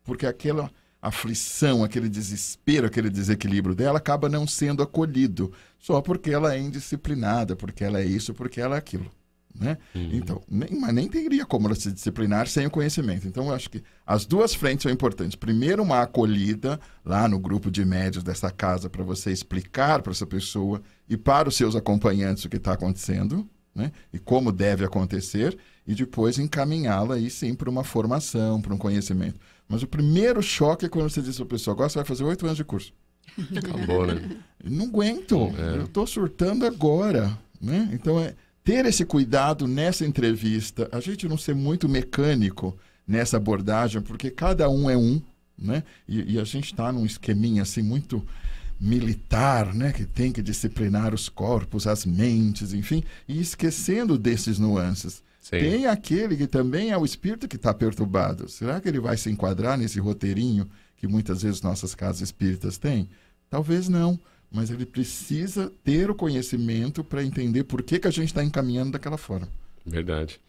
S4: Porque aquela aflição, aquele desespero, aquele desequilíbrio dela acaba não sendo acolhido, só porque ela é indisciplinada, porque ela é isso, porque ela é aquilo. Né? Então, mas nem teria como ela se disciplinar sem o conhecimento. Então, eu acho que as duas frentes são importantes. Primeiro, uma acolhida lá no grupo de médios dessa casa para você explicar para essa pessoa e para os seus acompanhantes o que está acontecendo, né? E como deve acontecer, e depois encaminhá-la aí sim para uma formação, para um conhecimento. Mas o primeiro choque é quando você diz para a pessoa: agora você vai fazer 8 anos de curso.
S2: Acabou, né?
S4: Não aguento, eu estou surtando agora, né? Então, ter esse cuidado nessa entrevista, a gente não ser muito mecânico nessa abordagem, porque cada um é um, né? E a gente está num esqueminha assim muito militar, né? Que tem que disciplinar os corpos, as mentes, enfim, e esquecendo desses nuances. Sim. Tem aquele que também é o espírito que está perturbado. Será que ele vai se enquadrar nesse roteirinho que muitas vezes nossas casas espíritas têm? Talvez não. Mas ele precisa ter o conhecimento para entender por que a gente está encaminhando daquela forma.
S2: Verdade.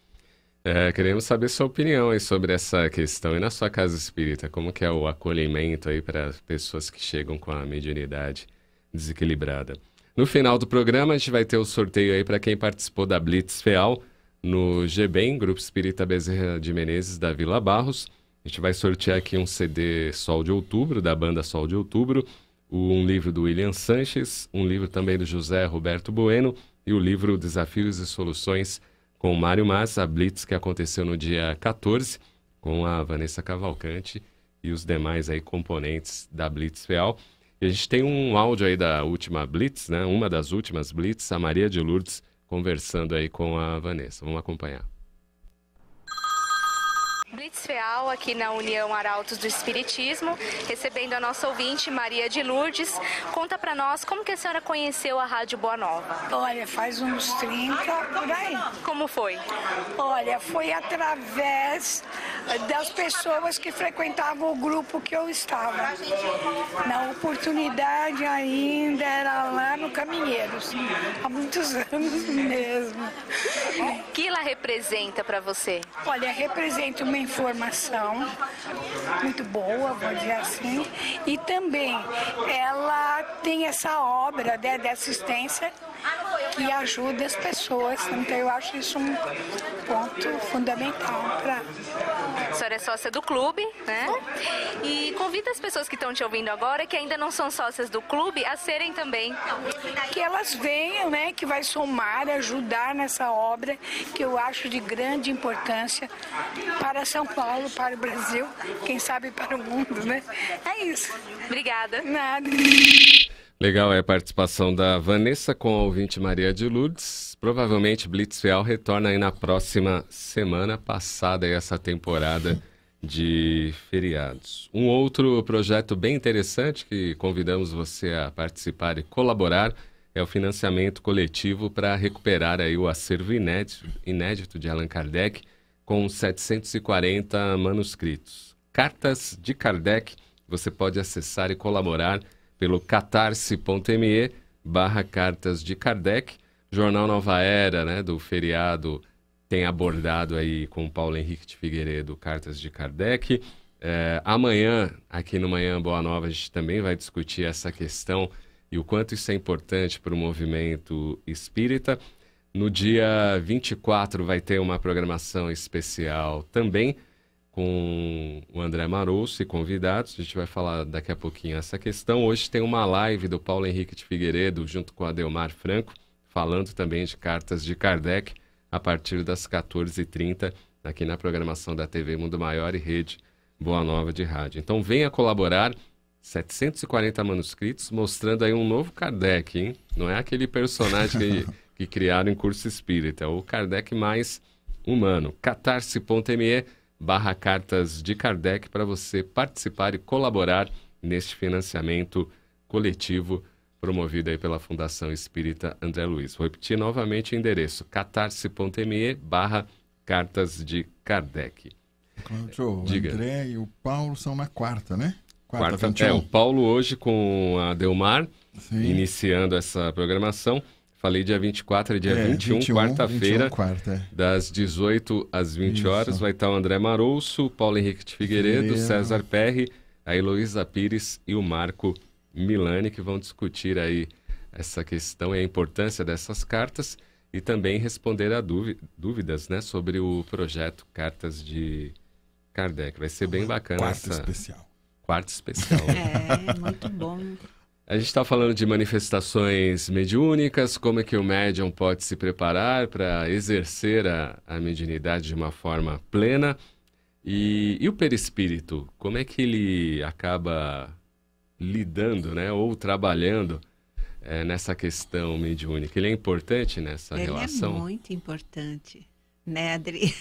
S2: Queremos saber sua opinião aí sobre essa questão. E na sua casa espírita, como que é o acolhimento aí para pessoas que chegam com a mediunidade desequilibrada? No final do programa, a gente vai ter o sorteio aí para quem participou da Blitz FEAL no GBEM, Grupo Espírita Bezerra de Menezes, da Vila Barros. A gente vai sortear aqui um CD Sol de Outubro, da banda Sol de Outubro, um livro do William Sanches, um livro também do José Roberto Bueno e o livro Desafios e Soluções com Mário Mas, a Blitz que aconteceu no dia 14 com a Vanessa Cavalcante e os demais aí componentes da Blitz FEAL. E a gente tem um áudio aí da última Blitz, né? Uma das últimas Blitz, a Maria de Lourdes conversando aí com a Vanessa. Vamos acompanhar.
S11: Blitz FEAL aqui na União Arautos do Espiritismo, recebendo a nossa ouvinte Maria de Lourdes. Conta pra nós como que a senhora conheceu a Rádio Boa Nova.
S12: Olha, faz uns 30 por aí.
S11: Como foi?
S12: Olha, foi através das pessoas que frequentavam o grupo que eu estava. Na oportunidade ainda era lá no Caminheiros, há muitos anos mesmo.
S11: O que ela representa para você?
S12: Olha, representa uma informação muito boa, vou dizer assim, e também ela tem essa obra de assistência que ajuda as pessoas, então eu acho isso um ponto fundamental para...
S11: A senhora é sócia do clube, né? E convida as pessoas que estão te ouvindo agora, que ainda não são sócias do clube, a serem também.
S12: Que elas venham, né? Que vai somar, ajudar nessa obra, que eu acho de grande importância para São Paulo, para o Brasil, quem sabe para o mundo, né? É isso.
S11: Obrigada.
S12: Nada.
S2: Legal, é a participação da Vanessa com a ouvinte Maria de Lourdes. Provavelmente Blitz FEAL retorna aí na próxima semana, passada aí essa temporada de feriados. Um outro projeto bem interessante que convidamos você a participar e colaborar é o financiamento coletivo para recuperar aí o acervo inédito de Allan Kardec com 740 manuscritos. Cartas de Kardec, você pode acessar e colaborar pelo catarse.me/Cartas de Kardec. Jornal Nova Era, né, do feriado, tem abordado aí com Paulo Henrique de Figueiredo Cartas de Kardec. Amanhã, aqui no Manhã Boa Nova, a gente também vai discutir essa questão e o quanto isso é importante para o movimento espírita. No dia 24 vai ter uma programação especial também, com o André Marouço e convidados. A gente vai falar daqui a pouquinho essa questão. Hoje tem uma live do Paulo Henrique de Figueiredo junto com a Delmar Franco, falando também de Cartas de Kardec, a partir das 14h30, aqui na programação da TV Mundo Maior e Rede Boa Nova de Rádio. Então venha colaborar 740 manuscritos, mostrando aí um novo Kardec, hein? Não é aquele personagem que criaram em curso espírita, é o Kardec mais humano. catarse.me/cartas de Kardec para você participar e colaborar neste financiamento coletivo promovido aí pela Fundação Espírita André Luiz. Vou repetir novamente o endereço, catarse.me/cartas de Kardec.
S4: Cláudio, o André e o Paulo são na quarta, né?
S2: Quarta, o Paulo hoje com a Delmar, iniciando essa programação. Falei dia 24 e dia 21, quarta-feira, das 18 às 20 horas. Vai estar o André Marouço, o Paulo Henrique de Figueiredo, César Perry, a Heloísa Pires e o Marco Milani, que vão discutir aí essa questão e a importância dessas cartas e também responder a dúvidas, né, sobre o projeto Cartas de Kardec. Vai ser bem bacana.
S4: Quarto especial.
S2: Quarto especial.
S3: Muito bom.
S2: A gente está falando de manifestações mediúnicas, como é que o médium pode se preparar para exercer a mediunidade de uma forma plena. E o perispírito, como é que ele acaba lidando, né, ou trabalhando nessa questão mediúnica? Ele é importante nessa relação?
S3: Ele é muito importante, né, Adri?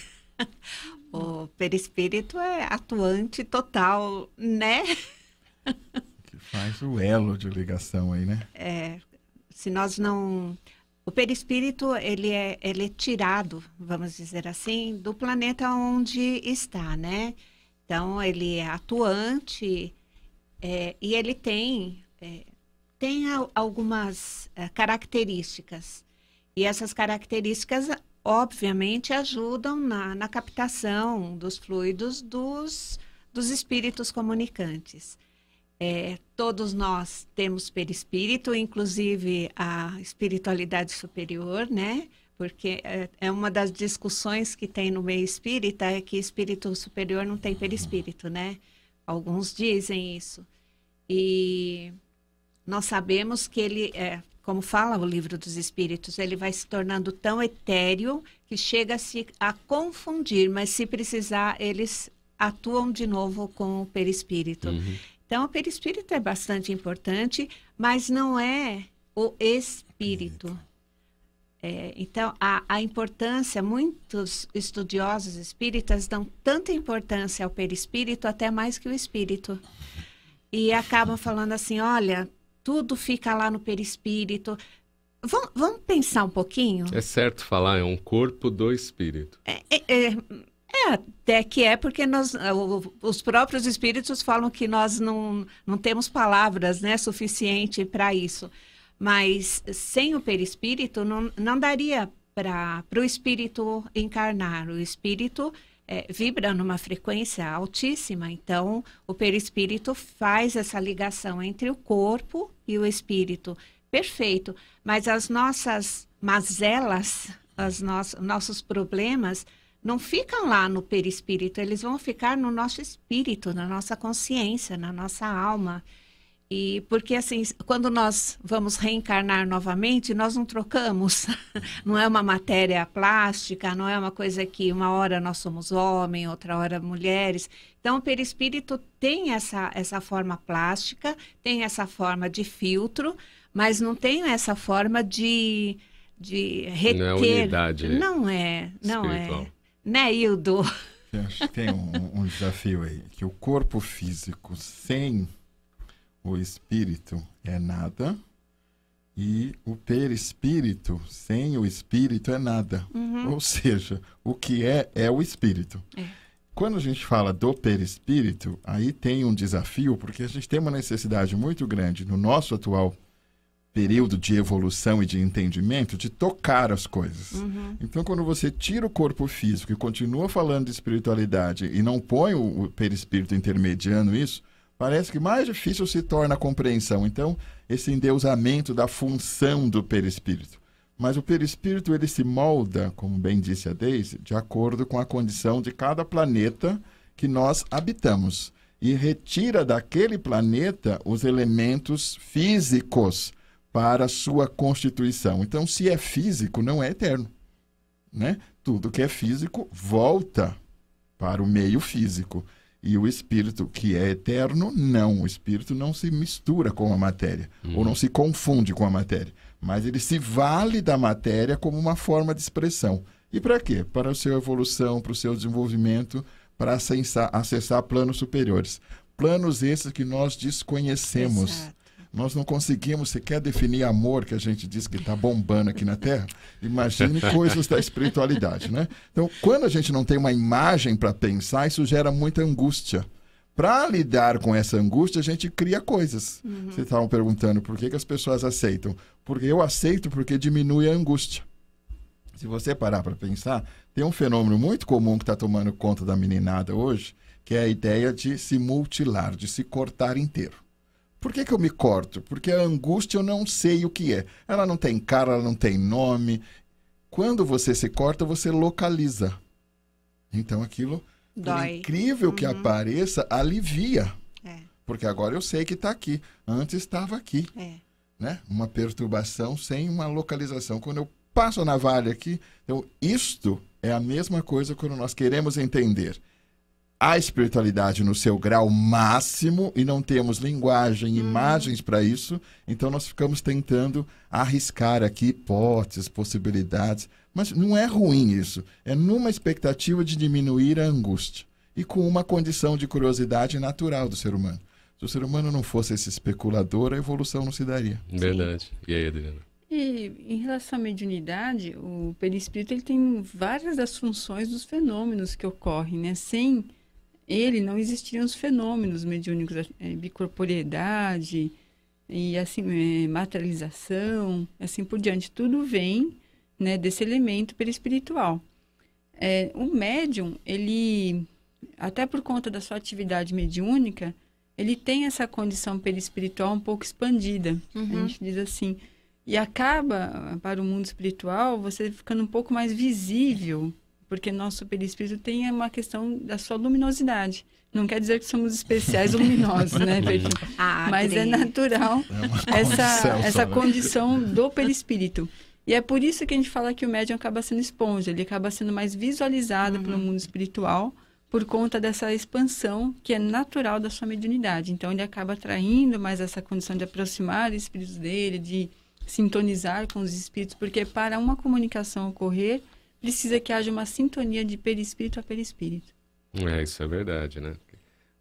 S3: O perispírito é atuante total, né?
S4: Que faz o elo de ligação aí, né?
S3: Se nós não... O perispírito, ele é tirado, vamos dizer assim, do planeta onde está, né? Então, ele é atuante e ele tem algumas características. E essas características, obviamente, ajudam na captação dos fluidos dos espíritos comunicantes. Todos nós temos perispírito, inclusive a espiritualidade superior, né? Porque é uma das discussões que tem no meio espírita, é que espírito superior não tem perispírito, né? Alguns dizem isso. E nós sabemos que ele, como fala o Livro dos Espíritos, ele vai se tornando tão etéreo que chega-se a confundir, mas se precisar, eles atuam de novo com o perispírito. Uhum. Então, o perispírito é bastante importante, mas não é o espírito. Então, a importância, muitos estudiosos espíritas dão tanta importância ao perispírito, até mais que o espírito. E acabam falando assim, olha, tudo fica lá no perispírito. Vamos pensar um pouquinho?
S2: É certo falar, é um corpo do espírito.
S3: Até que porque os próprios espíritos falam que nós não temos palavras, né, suficiente para isso. Mas sem o perispírito não daria para o espírito encarnar. O espírito vibra numa frequência altíssima, então o perispírito faz essa ligação entre o corpo e o espírito. Perfeito, mas as nossas mazelas, nossos problemas não ficam lá no perispírito, eles vão ficar no nosso espírito, na nossa consciência, na nossa alma. E porque assim, quando nós vamos reencarnar novamente, nós não trocamos, não é uma matéria plástica, não é uma coisa que uma hora nós somos homem, outra hora mulheres. Então o perispírito tem essa forma plástica, tem essa forma de filtro, mas não tem essa forma de reter.
S2: Não é unidade.
S3: Não é. Né, Hildo?
S4: Eu acho que tem um desafio aí, que o corpo físico sem o espírito é nada e o perispírito sem o espírito é nada. Uhum. Ou seja, o que é o espírito. Quando a gente fala do perispírito, aí tem um desafio, porque a gente tem uma necessidade muito grande no nosso atual período de evolução e de entendimento, de tocar as coisas. Uhum. Então, quando você tira o corpo físico e continua falando de espiritualidade e não põe o perispírito intermediando isso, parece que mais difícil se torna a compreensão. Então, esse endeusamento da função do perispírito. Mas o perispírito, ele se molda, como bem disse a Deise, de acordo com a condição de cada planeta que nós habitamos. E retira daquele planeta os elementos físicos para a sua constituição. Então, se é físico, não é eterno, né? Tudo que é físico volta para o meio físico. E o espírito, que é eterno, não. O espírito não se mistura com a matéria, ou não se confunde com a matéria. Mas ele se vale da matéria como uma forma de expressão. E para quê? Para a sua evolução, para o seu desenvolvimento, para acessar planos superiores. Planos esses que nós desconhecemos. Exato. Nós não conseguimos sequer definir amor, que a gente diz que está bombando aqui na Terra. Imagine coisas da espiritualidade, né? Então, quando a gente não tem uma imagem para pensar, isso gera muita angústia. Para lidar com essa angústia, a gente cria coisas. Vocês estavam perguntando por que as pessoas aceitam. Porque eu aceito porque diminui a angústia. Se você parar para pensar, tem um fenômeno muito comum que está tomando conta da meninada hoje, que é a ideia de se mutilar, de se cortar inteiro. Por que eu me corto? Porque a angústia eu não sei o que é. Ela não tem cara, ela não tem nome. Quando você se corta, você localiza. Então aquilo, por incrível que apareça, alivia. Porque agora eu sei que está aqui. Antes estava aqui. Né? Uma perturbação sem uma localização. Quando eu passo a navalha aqui, então isto é a mesma coisa quando nós queremos entender a espiritualidade no seu grau máximo e não temos linguagem, imagens para isso, então nós ficamos tentando arriscar aqui hipóteses, possibilidades, mas não é ruim isso, é numa expectativa de diminuir a angústia e com uma condição de curiosidade natural do ser humano. Se o ser humano não fosse esse especulador, a evolução não se daria.
S2: Verdade. E aí, Adriana?
S5: E em relação à mediunidade, o perispírito ele tem várias das funções dos fenômenos que ocorrem, né? Sem ele não existiriam os fenômenos mediúnicos, bicorporeidade e assim materialização, assim por diante. Tudo vem, né, desse elemento perispiritual. O médium, ele, até por conta da sua atividade mediúnica, ele tem essa condição perispiritual um pouco expandida, a gente diz assim. E acaba, para o mundo espiritual, você ficando um pouco mais visível, porque nosso perispírito tem uma questão da sua luminosidade. Não quer dizer que somos especiais ou luminosos, né? Mas é natural essa condição do perispírito. E é por isso que a gente fala que o médium acaba sendo esponja, ele acaba sendo mais visualizado pelo mundo espiritual por conta dessa expansão que é natural da sua mediunidade. Então, ele acaba atraindo mais essa condição de aproximar os espíritos dele, de sintonizar com os espíritos, porque para uma comunicação ocorrer, precisa que haja uma sintonia de perispírito a perispírito.
S2: Isso é verdade, né?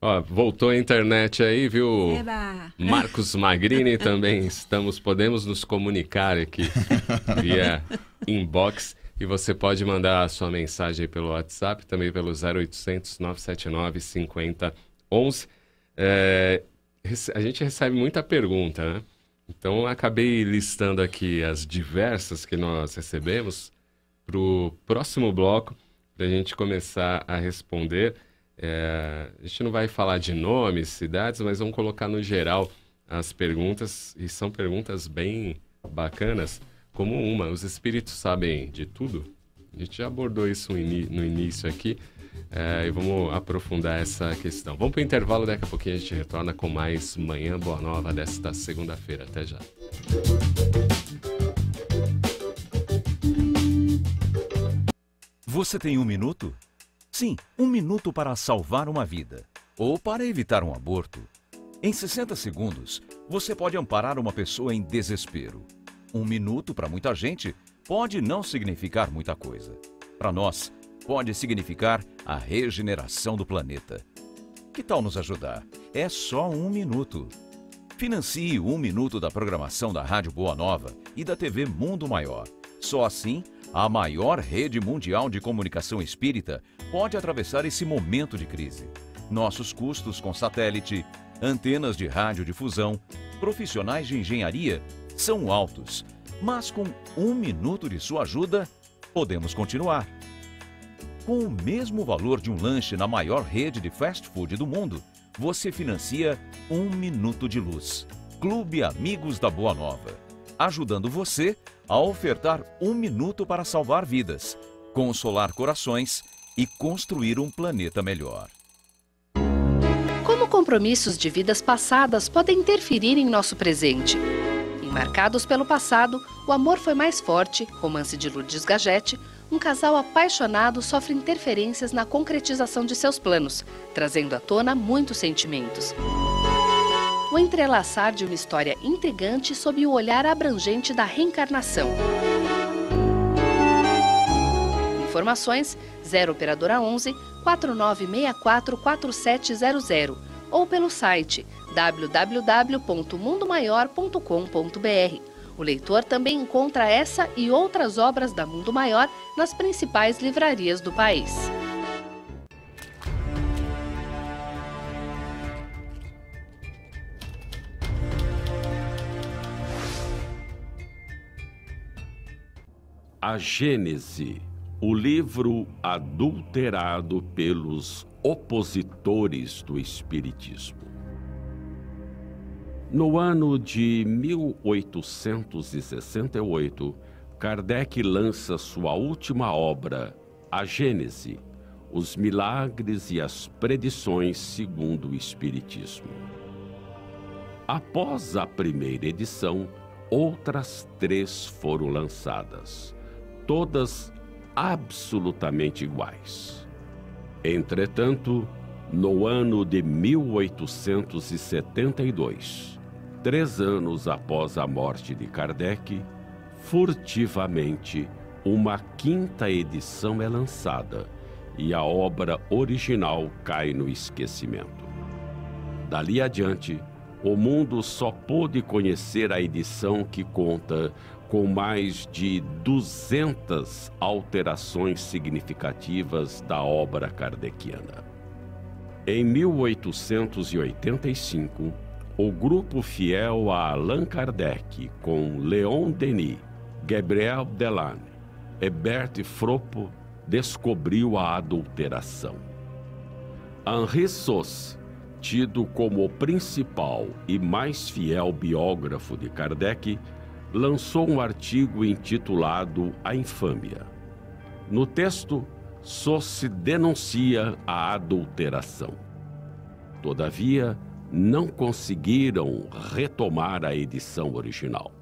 S2: Ó, voltou a internet aí, viu?
S3: Eba.
S2: Marcos Magrini também podemos nos comunicar aqui via inbox e você pode mandar a sua mensagem aí pelo WhatsApp, também pelo 0800 979 5011. A gente recebe muita pergunta, né? Então, acabei listando aqui as diversas que nós recebemos para o próximo bloco, para a gente começar a responder. A gente não vai falar de nomes, cidades, mas vamos colocar no geral as perguntas, e são perguntas bem bacanas, como os espíritos sabem de tudo? A gente já abordou isso no início aqui, e vamos aprofundar essa questão. Vamos para o intervalo, daqui a pouquinho a gente retorna com mais Manhã Boa Nova desta segunda-feira. Até já.
S7: Você tem 1 minuto? Sim, 1 minuto para salvar uma vida ou para evitar um aborto. Em 60 segundos, você pode amparar uma pessoa em desespero. 1 minuto para muita gente pode não significar muita coisa. Para nós, pode significar a regeneração do planeta. Que tal nos ajudar? É só 1 minuto. Financie 1 minuto da programação da Rádio Boa Nova e da TV Mundo Maior. Só assim, a maior rede mundial de comunicação espírita pode atravessar esse momento de crise. Nossos custos com satélite, antenas de radiodifusão, profissionais de engenharia são altos, mas com 1 minuto de sua ajuda, podemos continuar. Com o mesmo valor de um lanche na maior rede de fast food do mundo, você financia 1 minuto de luz. Clube Amigos da Boa Nova, ajudando você a ofertar 1 minuto para salvar vidas, consolar corações e construir um planeta melhor.
S9: Como compromissos de vidas passadas podem interferir em nosso presente? Em Marcados pelo Passado, o amor foi mais forte, romance de Lourdes Gagete,
S13: um casal apaixonado sofre interferências na concretização de seus planos, trazendo à tona muitos sentimentos. O entrelaçar de uma história intrigante sob o olhar abrangente da reencarnação. Informações 0 operadora 11 4964 4700 ou pelo site www.mundomaior.com.br. O leitor também encontra essa e outras obras da Mundo Maior nas principais livrarias do país.
S14: A Gênese, o livro adulterado pelos opositores do Espiritismo. No ano de 1868, Kardec lança sua última obra, A Gênese, os milagres e as predições segundo o Espiritismo. Após a primeira edição, outras 3 foram lançadas, todas absolutamente iguais. Entretanto, no ano de 1872, 3 anos após a morte de Kardec, furtivamente, uma 5ª edição é lançada e a obra original cai no esquecimento. Dali adiante, o mundo só pôde conhecer a edição que conta com mais de 200 alterações significativas da obra kardeciana. Em 1885, o grupo fiel a Allan Kardec, com Leon Denis, Gabriel Delanne e Bert Fropo, descobriu a adulteração. Henri Sauce, tido como o principal e mais fiel biógrafo de Kardec, lançou um artigo intitulado A Infâmia. No texto, Sauce denuncia a adulteração. Todavia, não conseguiram retomar a edição original.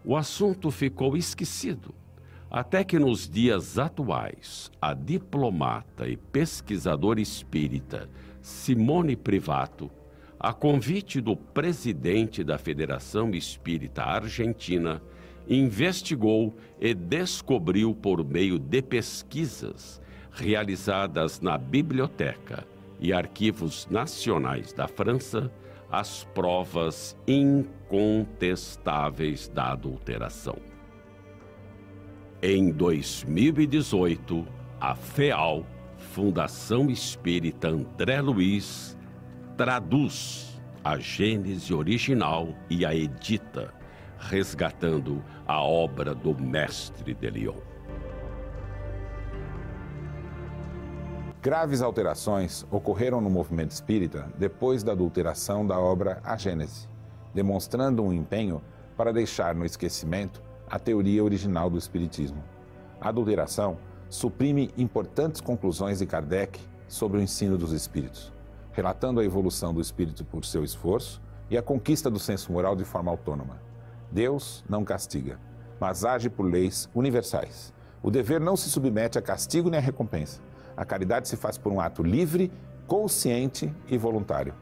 S14: O assunto ficou esquecido, até que nos dias atuais, a diplomata e pesquisadora espírita Simone Privato, a convite do presidente da Federação Espírita Argentina, investigou e descobriu por meio de pesquisas realizadas na Biblioteca e Arquivos Nacionais da França as provas incontestáveis da adulteração. Em 2018, a FEAL, Fundação Espírita André Luiz, traduz a Gênese original e a edita, resgatando a obra do Mestre de Lyon.
S15: Graves alterações ocorreram no movimento espírita depois da adulteração da obra A Gênese, demonstrando um empenho para deixar no esquecimento a teoria original do espiritismo. A adulteração suprime importantes conclusões de Kardec sobre o ensino dos espíritos, relatando a evolução do espírito por seu esforço e a conquista do senso moral de forma autônoma. Deus não castiga, mas age por leis universais. O dever não se submete a castigo nem a recompensa. A caridade se faz por um ato livre, consciente e voluntário.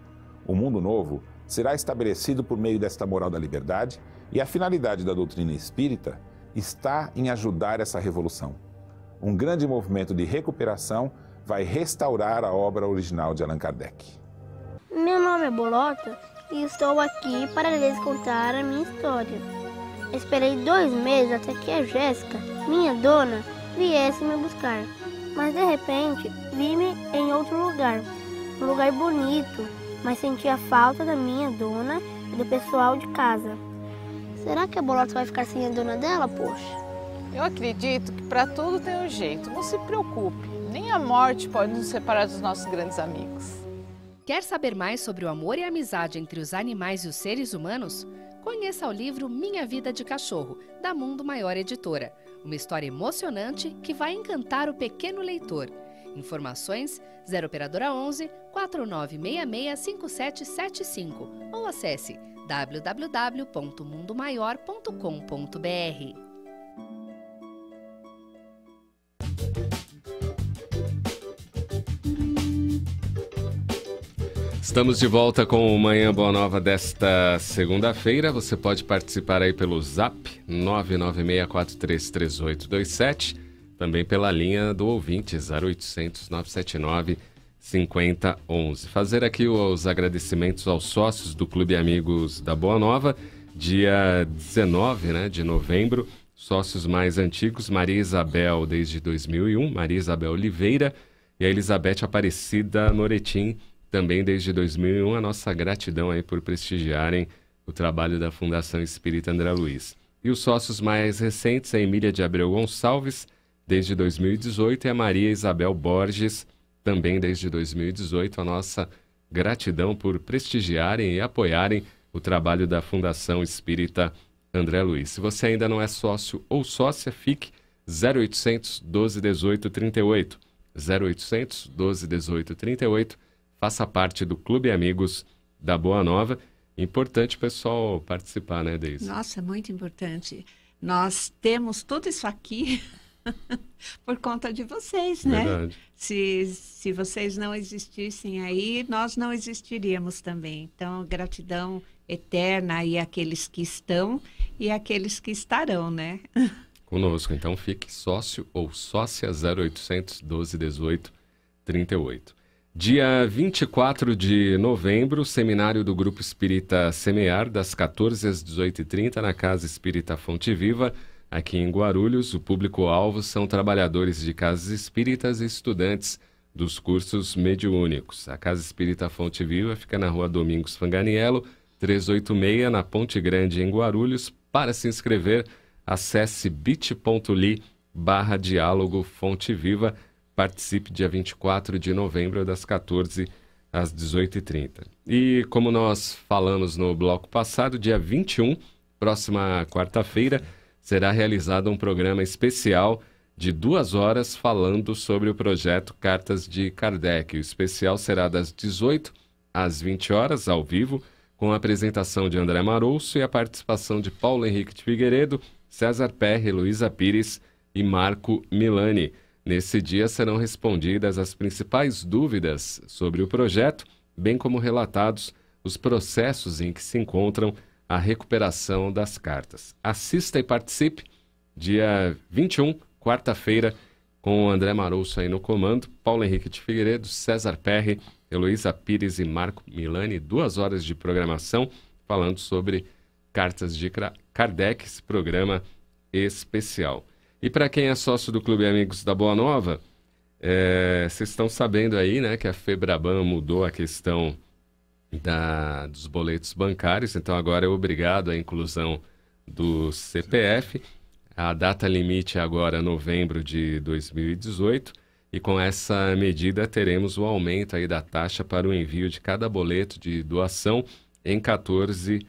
S15: O mundo novo será estabelecido por meio desta moral da liberdade e a finalidade da doutrina espírita está em ajudar essa revolução. Um grande movimento de recuperação vai restaurar a obra original de Allan Kardec.
S16: Meu nome é Bolota e estou aqui para lhes contar a minha história. Esperei 2 meses até que a Jéssica, minha dona, viesse me buscar. Mas de repente, vi-me em outro lugar, um lugar bonito, mas senti a falta da minha dona e do pessoal de casa. Será que a Bolota vai ficar sem a dona dela, poxa?
S17: Eu acredito que para tudo tem um jeito, não se preocupe, nem a morte pode nos separar dos nossos grandes amigos.
S13: Quer saber mais sobre o amor e a amizade entre os animais e os seres humanos? Conheça o livro Minha Vida de Cachorro, da Mundo Maior Editora. Uma história emocionante que vai encantar o pequeno leitor. Informações 0 operadora 11 4966 5775 ou acesse www.mundomaior.com.br.
S2: Estamos de volta com o Manhã Boa Nova desta segunda-feira. Você pode participar aí pelo Zap 996433827, também pela linha do ouvinte 0800 979 5011. Fazer aqui os agradecimentos aos sócios do Clube Amigos da Boa Nova, dia 19, né, de novembro, sócios mais antigos, Maria Isabel desde 2001, Maria Isabel Oliveira e a Elizabeth Aparecida Noretim, também desde 2001, a nossa gratidão aí por prestigiarem o trabalho da Fundação Espírita André Luiz. E os sócios mais recentes, a Emília de Abreu Gonçalves, desde 2018, e a Maria Isabel Borges, também desde 2018, a nossa gratidão por prestigiarem e apoiarem o trabalho da Fundação Espírita André Luiz. Se você ainda não é sócio ou sócia, fique 0800 12 18 38, 0800 12 18 38, faça parte do Clube Amigos da Boa Nova. Importante o pessoal participar, né, Deise?
S3: Nossa, muito importante. Nós temos tudo isso aqui por conta de vocês, né?
S2: Verdade.
S3: Se vocês não existissem aí, nós não existiríamos também. Então, gratidão eterna aí àqueles que estão e àqueles que estarão, né?
S2: Conosco. Então, fique sócio ou sócia 0800 12 18 38. Dia 24 de novembro, seminário do Grupo Espírita Semear, das 14 às 18h30, na Casa Espírita Fonte Viva, aqui em Guarulhos. O público-alvo são trabalhadores de casas espíritas e estudantes dos cursos mediúnicos. A Casa Espírita Fonte Viva fica na Rua Domingos Fanganiello, 386, na Ponte Grande, em Guarulhos. Para se inscrever, acesse bit.ly/diálogo Fonte Viva. Participe dia 24 de novembro, das 14 às 18h30. E como nós falamos no bloco passado, dia 21, próxima quarta-feira, será realizado um programa especial de 2 horas falando sobre o projeto Cartas de Kardec. O especial será das 18 às 20 horas, ao vivo, com a apresentação de André Marouço e a participação de Paulo Henrique de Figueiredo, César Perry, Luísa Pires e Marco Milani. Nesse dia serão respondidas as principais dúvidas sobre o projeto, bem como relatados os processos em que se encontram a recuperação das cartas. Assista e participe, dia 21, quarta-feira, com o André Marouço aí no comando, Paulo Henrique de Figueiredo, César Perry, Heloísa Pires e Marco Milani, 2 horas de programação, falando sobre Cartas de Kardec, esse programa especial. E para quem é sócio do Clube Amigos da Boa Nova, vocês estão sabendo aí, né, que a Febraban mudou a questão dos boletos bancários, então agora é obrigado a inclusão do CPF. A data limite é agora novembro de 2018, e com essa medida teremos o aumento aí da taxa para o envio de cada boleto de doação em 14%.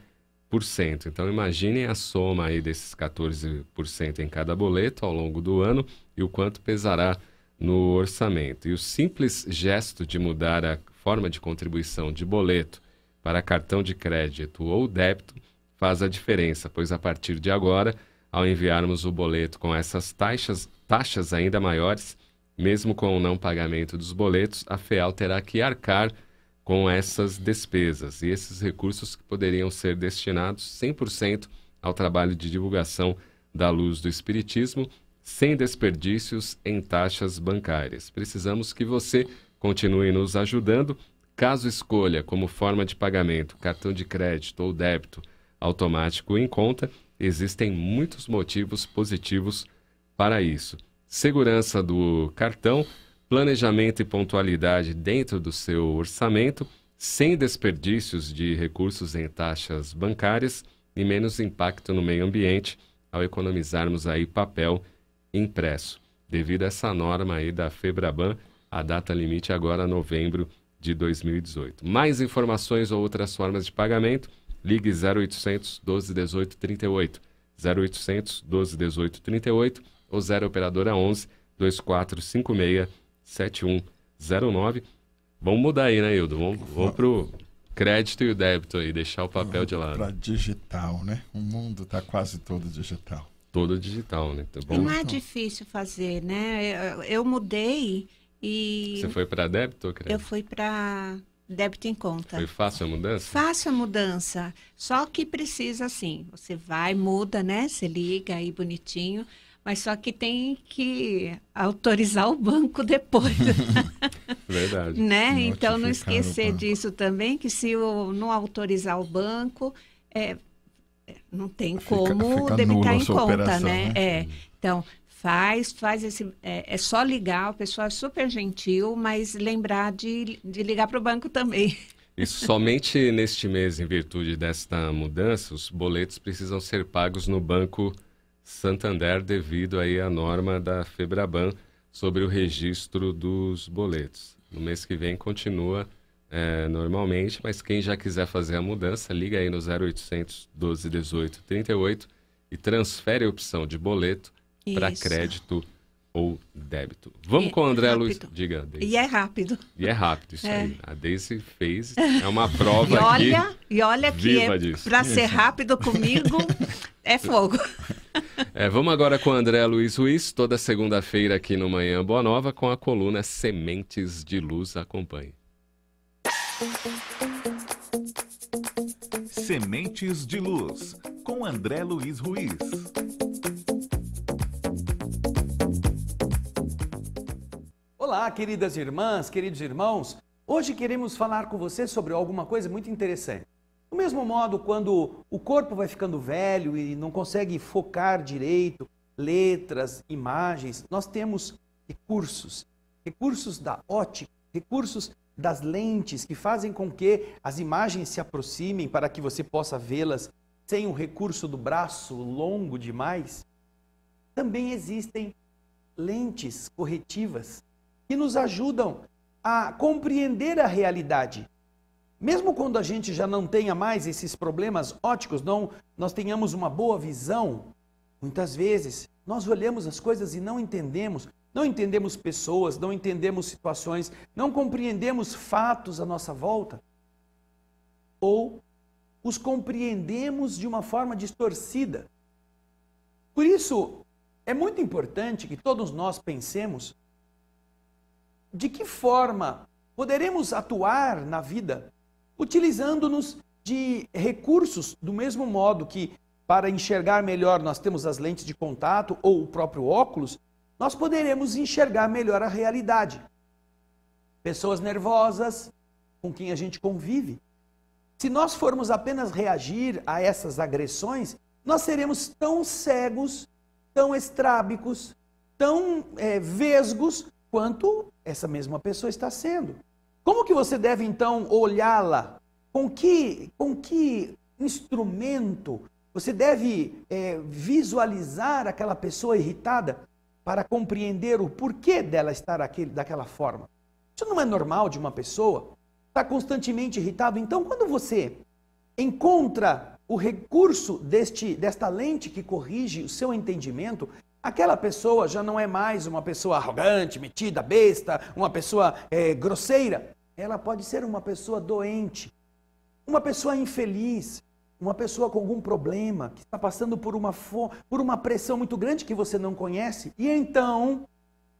S2: Então imaginem a soma aí desses 14% em cada boleto ao longo do ano e o quanto pesará no orçamento. E o simples gesto de mudar a forma de contribuição de boleto para cartão de crédito ou débito faz a diferença, pois a partir de agora, ao enviarmos o boleto com essas taxas ainda maiores, mesmo com o não pagamento dos boletos, a FEAL terá que arcar com essas despesas e esses recursos que poderiam ser destinados 100% ao trabalho de divulgação da luz do Espiritismo, sem desperdícios em taxas bancárias. Precisamos que você continue nos ajudando. Caso escolha como forma de pagamento cartão de crédito ou débito automático em conta, existem muitos motivos positivos para isso. Segurança do cartão, planejamento e pontualidade dentro do seu orçamento, sem desperdícios de recursos em taxas bancárias e menos impacto no meio ambiente ao economizarmos aí papel impresso. Devido a essa norma aí da Febraban, a data limite agora é novembro de 2018. Mais informações ou outras formas de pagamento, ligue 0800 12 18 38, 0800 12 18 38 ou 0 operadora 11 2456 7109. Vamos mudar aí, né, Hildo? Vamos pro crédito e o débito aí, deixar o papel de lado.
S4: Para digital, né? O mundo está quase todo digital.
S2: Todo digital, né? Tá bom?
S3: E não é difícil fazer, né? Eu mudei e...
S2: Você foi para débito ou crédito?
S3: Eu fui para débito em conta.
S2: Foi fácil a mudança?
S3: Fácil a mudança. Só que precisa, assim, você vai, muda, né? Você liga aí bonitinho, mas só que tem que autorizar o banco depois.
S2: Verdade.
S3: Né? Então, não esquecer disso também, que se não autorizar o banco, não tem como debitar em conta, né? Então, faz esse... É só ligar, o pessoal é super gentil, mas lembrar de ligar para o banco também.
S2: E somente neste mês, em virtude desta mudança, os boletos precisam ser pagos no Banco Santander devido aí à norma da FEBRABAN sobre o registro dos boletos. No mês que vem continua normalmente, mas quem já quiser fazer a mudança, liga aí no 0800 12 18 38 e transfere a opção de boleto para crédito ou débito. Vamos com o André Luiz. Diga, Deise.
S3: E é rápido.
S2: E é rápido, isso aí. A Deise fez, é uma prova
S3: e olha que para ser rápido comigo é fogo.
S2: Vamos agora com o André Luiz Ruiz, toda segunda-feira aqui no Manhã Boa Nova, com a coluna Sementes de Luz. Acompanhe.
S6: Sementes de Luz, com André Luiz Ruiz.
S18: Olá, queridas irmãs, queridos irmãos. Hoje queremos falar com você sobre alguma coisa muito interessante. Do mesmo modo, quando o corpo vai ficando velho e não consegue focar direito, letras, imagens, nós temos recursos da ótica, recursos das lentes que fazem com que as imagens se aproximem para que você possa vê-las sem o recurso do braço longo demais. Também existem lentes corretivas que nos ajudam a compreender a realidade. Mesmo quando a gente já não tenha mais esses problemas ópticos, nós tenhamos uma boa visão, muitas vezes nós olhamos as coisas e não entendemos pessoas, não entendemos situações, não compreendemos fatos à nossa volta, ou os compreendemos de uma forma distorcida. Por isso, é muito importante que todos nós pensemos de que forma poderemos atuar na vida utilizando-nos de recursos do mesmo modo que para enxergar melhor nós temos as lentes de contato ou o próprio óculos, nós poderemos enxergar melhor a realidade. Pessoas nervosas com quem a gente convive. Se nós formos apenas reagir a essas agressões, nós seremos tão cegos, tão estrábicos, tão vesgos quanto essa mesma pessoa está sendo. Como que você deve então olhá-la? Com que instrumento você deve visualizar aquela pessoa irritada para compreender o porquê dela estar daquela forma? Isso não é normal de uma pessoa estar constantemente irritado. Então, quando você encontra o recurso desta lente que corrige o seu entendimento, aquela pessoa já não é mais uma pessoa arrogante, metida, besta, uma pessoa grosseira. Ela pode ser uma pessoa doente, uma pessoa infeliz, uma pessoa com algum problema, que está passando por uma pressão muito grande que você não conhece. E então,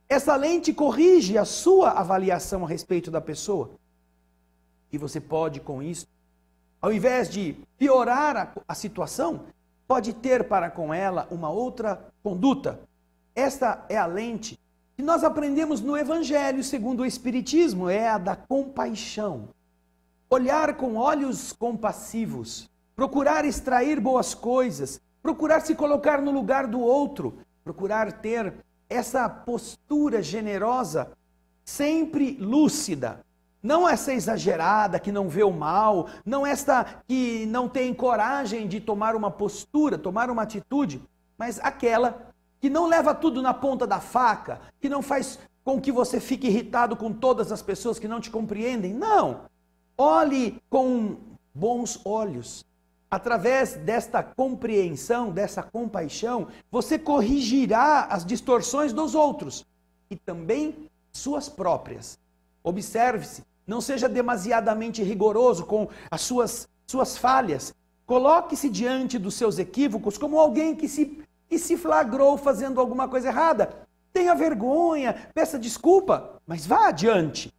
S18: essa lente corrige a sua avaliação a respeito da pessoa. E você pode, com isso, ao invés de piorar a situação, pode ter para com ela uma outra conduta. Esta é a lente que nós aprendemos no Evangelho segundo o Espiritismo, é a da compaixão. Olhar com olhos compassivos, procurar extrair boas coisas, procurar se colocar no lugar do outro, procurar ter essa postura generosa, sempre lúcida. Não essa exagerada que não vê o mal, não esta que não tem coragem de tomar uma postura, tomar uma atitude, mas aquela que não leva tudo na ponta da faca, que não faz com que você fique irritado com todas as pessoas que não te compreendem. Não! Olhe com bons olhos. Através desta compreensão, dessa compaixão, você corrigirá as distorções dos outros e também suas próprias. Observe-se, não seja demasiadamente rigoroso com as suas falhas. Coloque-se diante dos seus equívocos como alguém que se flagrou fazendo alguma coisa errada. Tenha vergonha, peça desculpa, mas vá adiante.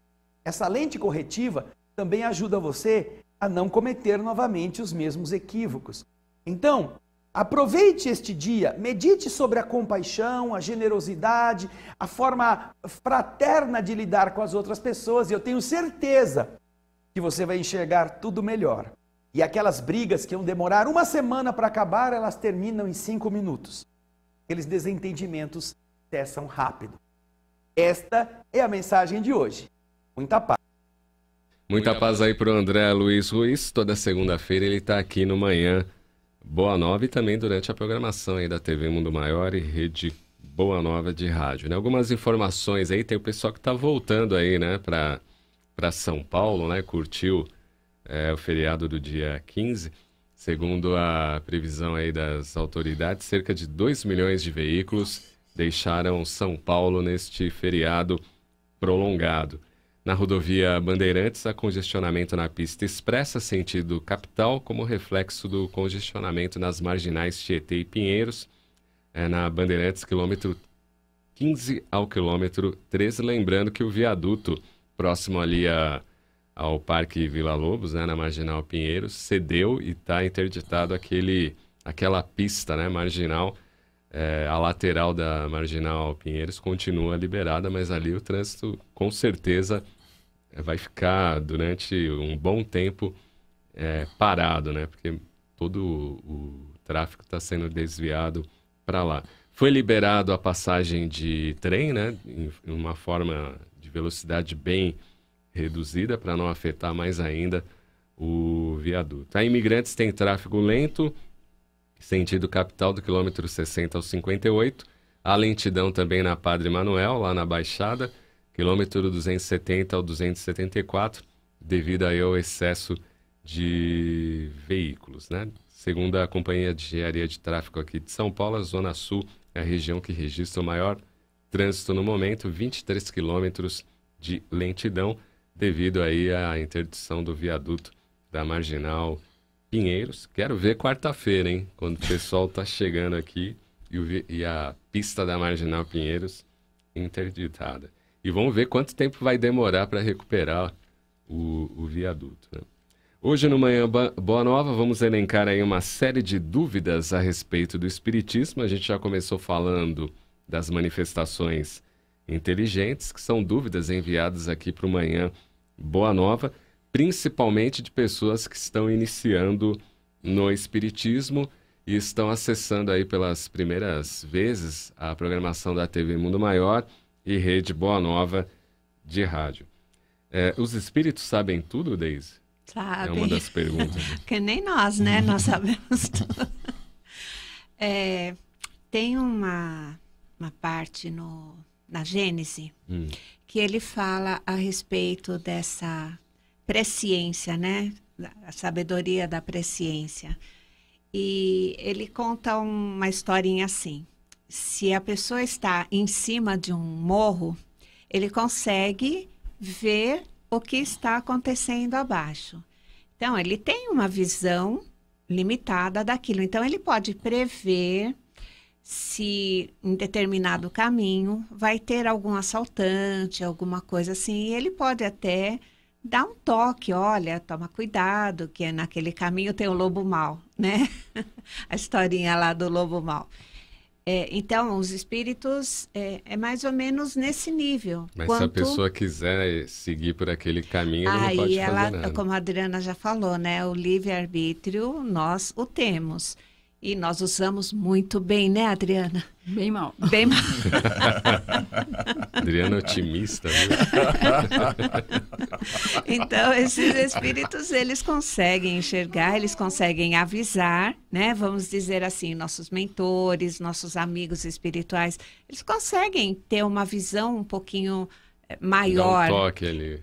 S18: Essa lente corretiva também ajuda você a não cometer novamente os mesmos equívocos. Então, aproveite este dia, medite sobre a compaixão, a generosidade, a forma fraterna de lidar com as outras pessoas, e eu tenho certeza que você vai enxergar tudo melhor. E aquelas brigas que iam demorar uma semana para acabar, elas terminam em 5 minutos. Aqueles desentendimentos cessam rápido. Esta é a mensagem de hoje. Muita paz.
S2: Muita paz aí para o André Luiz Ruiz. Toda segunda-feira ele está aqui no Manhã Boa Nova e também durante a programação aí da TV Mundo Maior e Rede Boa Nova de rádio, né? Algumas informações aí, tem o pessoal que está voltando aí, né, para São Paulo, né? Curtiu o feriado do dia 15. Segundo a previsão aí das autoridades, cerca de 2 milhões de veículos deixaram São Paulo neste feriado prolongado. Na rodovia Bandeirantes, há congestionamento na pista expressa sentido capital, como reflexo do congestionamento nas marginais Tietê e Pinheiros, na Bandeirantes, quilômetro 15 ao quilômetro 13. Lembrando que o viaduto próximo ali ao Parque Vila Lobos, né, na Marginal Pinheiros, cedeu e está interditado aquela pista, né, marginal. A lateral da Marginal Pinheiros continua liberada, mas ali o trânsito com certeza vai ficar durante um bom tempo parado, né? Porque todo o tráfego está sendo desviado para lá. Foi liberado a passagem de trem, né? Em uma forma de velocidade bem reduzida para não afetar mais ainda o viaduto. A Imigrantes tem tráfego lento, sentido capital do quilômetro 60 ao 58. Há lentidão também na Padre Manuel, lá na Baixada, quilômetro 270 ao 274, devido aí ao excesso de veículos, né? Segundo a Companhia de Engenharia de Tráfego aqui de São Paulo, a Zona Sul é a região que registra o maior trânsito no momento, 23 quilômetros de lentidão, devido aí à interdição do viaduto da Marginal Pinheiros. Quero ver quarta-feira, hein? Quando o pessoal tá chegando aqui e a pista da Marginal Pinheiros interditada. E vamos ver quanto tempo vai demorar para recuperar o viaduto, né? Hoje no Manhã Boa Nova vamos elencar aí uma série de dúvidas a respeito do Espiritismo. A gente já começou falando das manifestações inteligentes, que são dúvidas enviadas aqui para o Manhã Boa Nova, principalmente de pessoas que estão iniciando no Espiritismo e estão acessando aí pelas primeiras vezes a programação da TV Mundo Maior e Rede Boa Nova de rádio. Os espíritos sabem tudo, Deise?
S3: Sabem.
S2: É uma das perguntas.
S3: Que nem nós, né? Nós sabemos tudo. Tem uma parte na Gênese que ele fala a respeito dessa presciência, né? A sabedoria da presciência. E ele conta uma historinha assim. Se a pessoa está em cima de um morro, ele consegue ver o que está acontecendo abaixo. Então, ele tem uma visão limitada daquilo. Então, ele pode prever se em determinado caminho vai ter algum assaltante, alguma coisa assim. E ele pode até dar um toque, olha, toma cuidado, que naquele caminho tem o lobo mau, né? A historinha lá do lobo mau. Então, os espíritos é mais ou menos nesse nível.
S2: Mas se a pessoa quiser seguir por aquele caminho, ela não pode fazer nada.
S3: Como a Adriana já falou, né? O livre-arbítrio, nós o temos. E nós usamos muito bem, né, Adriana?
S5: Bem mal.
S3: Bem mal.
S2: Adriana é otimista, viu?
S3: Então, esses espíritos, eles conseguem enxergar, eles conseguem avisar, né? Vamos dizer assim, nossos mentores, nossos amigos espirituais, eles conseguem ter uma visão um pouquinho maior.
S2: Dá um toque ali.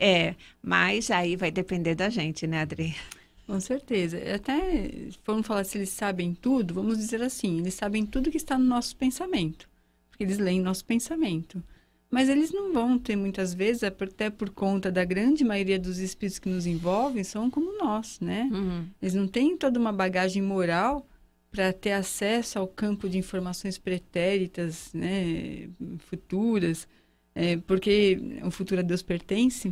S3: Mas aí vai depender da gente, né, Adri?
S5: Com certeza. Até, vamos falar se eles sabem tudo, vamos dizer assim, eles sabem tudo que está no nosso pensamento, porque eles leem nosso pensamento. Mas eles não vão ter, muitas vezes, até por conta da grande maioria dos espíritos que nos envolvem, são como nós, né? Eles não têm toda uma bagagem moral para ter acesso ao campo de informações pretéritas, né? Futuras, porque o futuro a Deus pertence.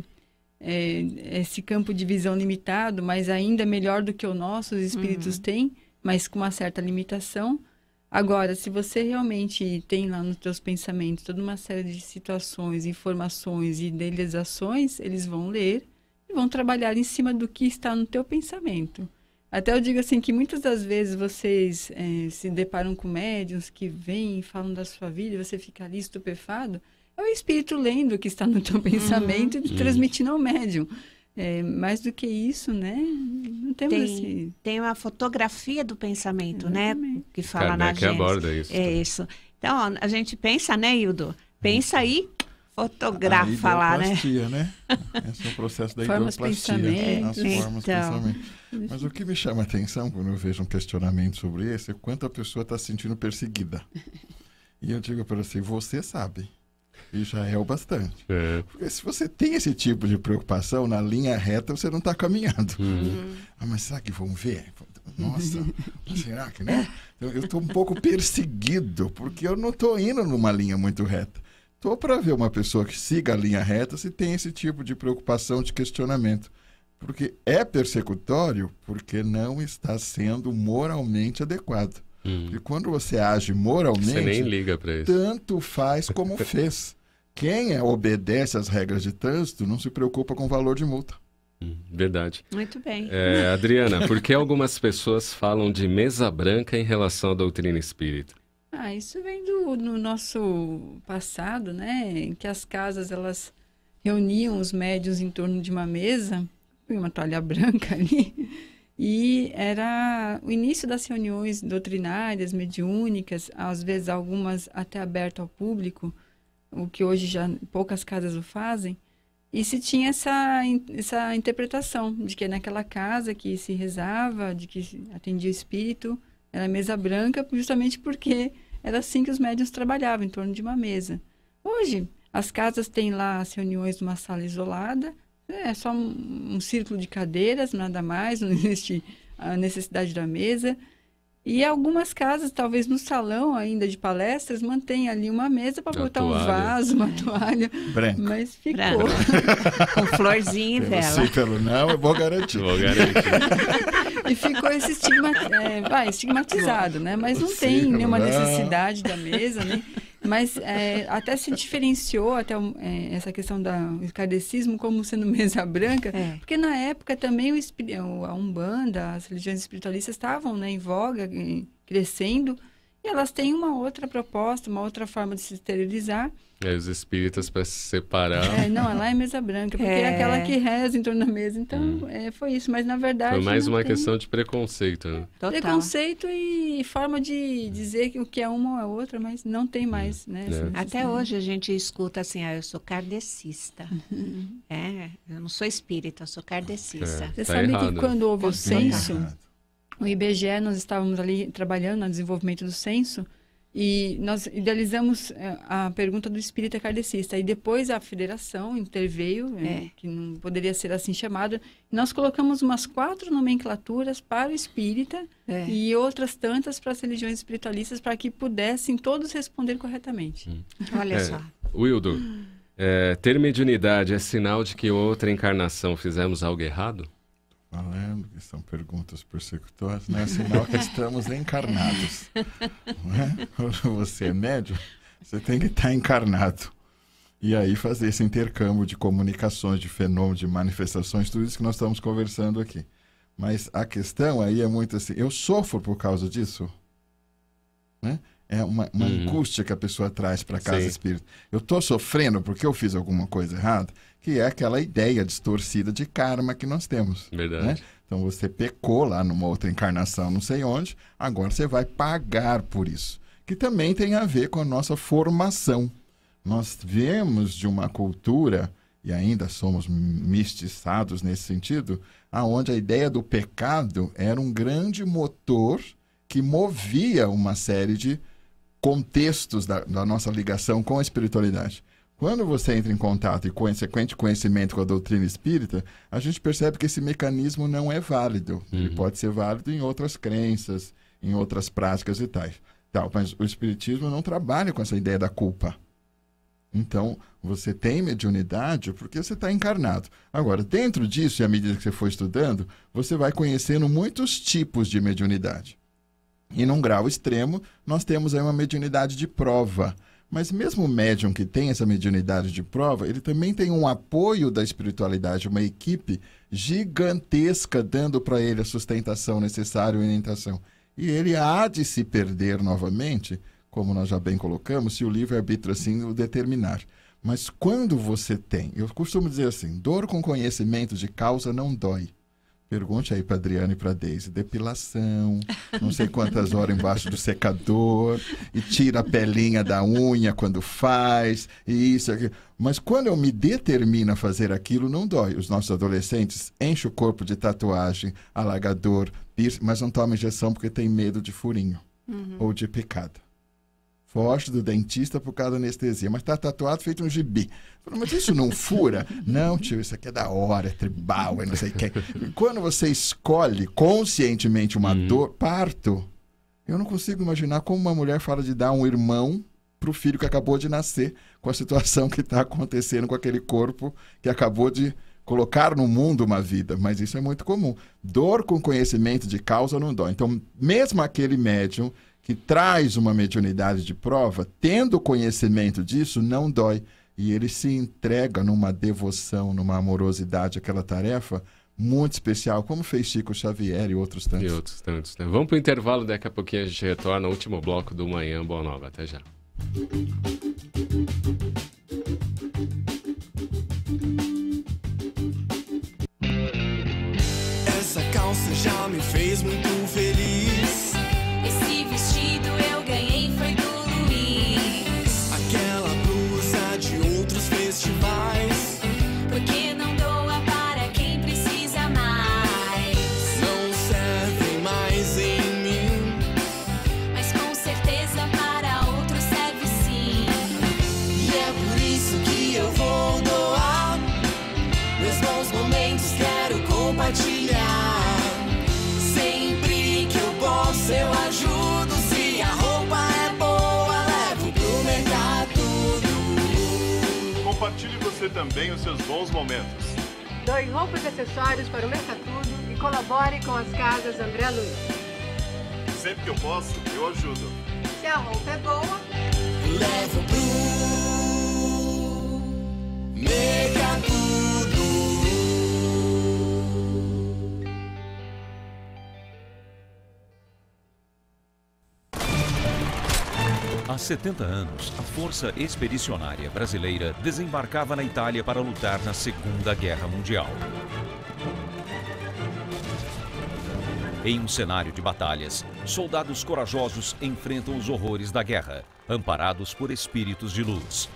S5: esse campo de visão limitado, mas ainda melhor do que o nosso, os espíritos têm, mas com uma certa limitação. Agora, se você realmente tem lá nos teus pensamentos toda uma série de situações, informações e idealizações, eles vão ler e vão trabalhar em cima do que está no teu pensamento. Até eu digo assim que muitas das vezes vocês se deparam com médiuns que vêm e falam da sua vida e você fica ali estupefado. É o espírito lendo o que está no teu pensamento e transmitindo ao médium. Mais do que isso, né? Não temos
S3: tem uma fotografia do pensamento, né? Que fala na
S2: Kardec aborda isso.
S3: É isso. Então, a gente pensa, né, Hildo? Pensa aí, fotografa lá, né?
S4: Né? Esse é o processo da ideoplastia. As formas pensamento. Mas o que me chama a atenção quando eu vejo um questionamento sobre isso é quanto a pessoa está se sentindo perseguida. E eu digo para você, você sabe. E já é o bastante. Porque se você tem esse tipo de preocupação, na linha reta você não está caminhando. Mas será que vão ver? Nossa, será que né? Eu estou um pouco perseguido, porque eu não estou indo numa linha muito reta. Estou para ver uma pessoa que siga a linha reta se tem esse tipo de preocupação, de questionamento. Porque é persecutório, porque não está sendo moralmente adequado. E quando você age moralmente,
S2: você nem liga para isso.
S4: Tanto faz como fez. Quem obedece às regras de trânsito não se preocupa com o valor de multa.
S2: Verdade.
S3: Muito bem.
S2: Adriana, por que algumas pessoas falam de mesa branca em relação à doutrina espírita?
S5: Isso vem do nosso passado, né? Em que as casas elas reuniam os médiuns em torno de uma mesa, uma toalha branca ali. E era o início das reuniões doutrinárias, mediúnicas, às vezes algumas até abertas ao público, o que hoje já poucas casas o fazem. E se tinha essa interpretação de que naquela casa que se rezava, de que se atendia o espírito, era mesa branca, justamente porque era assim que os médiuns trabalhavam, em torno de uma mesa. Hoje, as casas têm lá as reuniões numa sala isolada, é só um círculo de cadeiras, nada mais, não existe a necessidade da mesa. E algumas casas, talvez no salão ainda de palestras, mantém ali uma mesa para botar um vaso, uma toalha.
S4: Branco.
S5: Mas ficou.
S3: Com florzinha
S4: pelo
S3: dela.
S4: Sim, pelo não, eu vou garantir.
S5: E ficou esse estigmatizado, né? Mas não tem nenhuma necessidade da mesa, né? Mas até se diferenciou essa questão do kardecismo como sendo mesa branca, porque na época também a Umbanda, as religiões espiritualistas estavam, né, em voga, crescendo, e elas têm uma outra proposta, uma outra forma de se exteriorizar.
S2: Os espíritas para se separar.
S5: Não, ela é mesa branca, porque é aquela que reza em torno da mesa. Então, foi isso. Mas, na verdade...
S2: Foi mais uma questão de preconceito, né?
S3: Total.
S5: Preconceito e forma de dizer que o que é uma ou é outra, mas não tem mais, né?
S3: Até hoje a gente escuta assim, eu sou kardecista. Eu não sou espírita, eu sou kardecista.
S5: Você sabe que quando houve o censo, o IBGE, nós estávamos ali trabalhando no desenvolvimento do censo, e nós idealizamos a pergunta do espírita kardecista. E depois a federação interveio, que não poderia ser assim chamada. E nós colocamos umas 4 nomenclaturas para o espírita e outras tantas para as religiões espiritualistas, para que pudessem todos responder corretamente.
S3: Olha só.
S2: Wildo, ter mediunidade é sinal de que outra encarnação fizemos algo errado?
S4: Falando que são perguntas persecutórias, não é sinal que estamos encarnados. Não é? Quando você é médium, você tem que estar encarnado. E aí fazer esse intercâmbio de comunicações, de fenômenos, de manifestações, tudo isso que nós estamos conversando aqui. Mas a questão aí é muito assim, eu sofro por causa disso? Né? É uma angústia que a pessoa traz para a casa espírita. Eu estou sofrendo porque eu fiz alguma coisa errada? Que é aquela ideia distorcida de karma que nós temos.
S2: Verdade.
S4: Né? Então você pecou lá numa outra encarnação, não sei onde, agora você vai pagar por isso. Que também tem a ver com a nossa formação. Nós viemos de uma cultura, e ainda somos mistiçados nesse sentido, aonde a ideia do pecado era um grande motor que movia uma série de contextos da nossa ligação com a espiritualidade. Quando você entra em contato e consequente conhecimento com a doutrina espírita, a gente percebe que esse mecanismo não é válido. Ele pode ser válido em outras crenças, em outras práticas e tal. Mas o espiritismo não trabalha com essa ideia da culpa. Então, você tem mediunidade porque você está encarnado. Agora, dentro disso, e à medida que você for estudando, você vai conhecendo muitos tipos de mediunidade. E num grau extremo, nós temos aí uma mediunidade de prova. Mas mesmo o médium que tem essa mediunidade de prova, ele também tem um apoio da espiritualidade, uma equipe gigantesca dando para ele a sustentação necessária e orientação. E ele há de se perder novamente, como nós já bem colocamos, se o livre-arbítrio assim o determinar. Mas quando você tem, eu costumo dizer assim, dor com conhecimento de causa não dói. Pergunte aí para Adriana e para Deise, depilação, não sei quantas horas embaixo do secador, e tira a pelinha da unha quando faz, e isso, aquilo. Mas quando eu me determino a fazer aquilo, não dói. Os nossos adolescentes enchem o corpo de tatuagem, alagador, piercing, mas não tomam injeção porque tem medo de furinho ou de picada. Foge do dentista por causa da anestesia, mas está tatuado feito um gibi. Mas isso não fura? Não, tio, isso aqui é da hora, é tribal, é não sei o que. Quando você escolhe conscientemente uma dor, parto, eu não consigo imaginar como uma mulher fala de dar um irmão para o filho que acabou de nascer, com a situação que está acontecendo com aquele corpo que acabou de colocar no mundo uma vida. Mas isso é muito comum. Dor com conhecimento de causa não dói. Então, mesmo aquele médium que traz uma mediunidade de prova, tendo conhecimento disso, não dói. E ele se entrega numa devoção, numa amorosidade àquela tarefa muito especial, como fez Chico Xavier e outros tantos.
S2: E outros tantos, né? Vamos para o intervalo, daqui a pouquinho a gente retorna ao último bloco do Manhã Boa Nova. Até já.
S19: Essa calça já me fez muito feliz. Esse vestido eu ganhei foi do Luiz. Aquela blusa de outros festivais. Porque não doa para quem precisa mais. Não servem mais em mim. Mas com certeza para outros serve sim. E é por isso que eu vou doar. Meus bons momentos quero compartilhar. Sempre que eu posso eu ajudo. Se a roupa é boa, levo pro mercado.
S20: Compartilhe você também os seus bons momentos.
S21: Doe roupas e acessórios para o Mercatudo e colabore com as casas André Luiz.
S20: Sempre que eu posso, eu ajudo.
S21: Se a roupa é boa,
S19: levo pro Mercatudo.
S7: Há 70 anos, a Força Expedicionária Brasileira desembarcava na Itália para lutar na Segunda Guerra Mundial. Em um cenário de batalhas, soldados corajosos enfrentam os horrores da guerra, amparados por espíritos de luz.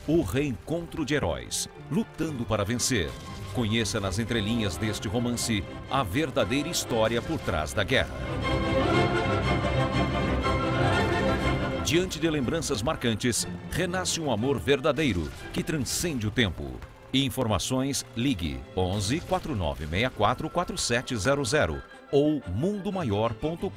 S7: O reencontro de heróis, lutando para vencer. Conheça nas entrelinhas deste romance a verdadeira história por trás da guerra. Diante de lembranças marcantes, renasce um amor verdadeiro que transcende o tempo. Informações, ligue 11 4964 4700 ou mundomaior.com.br.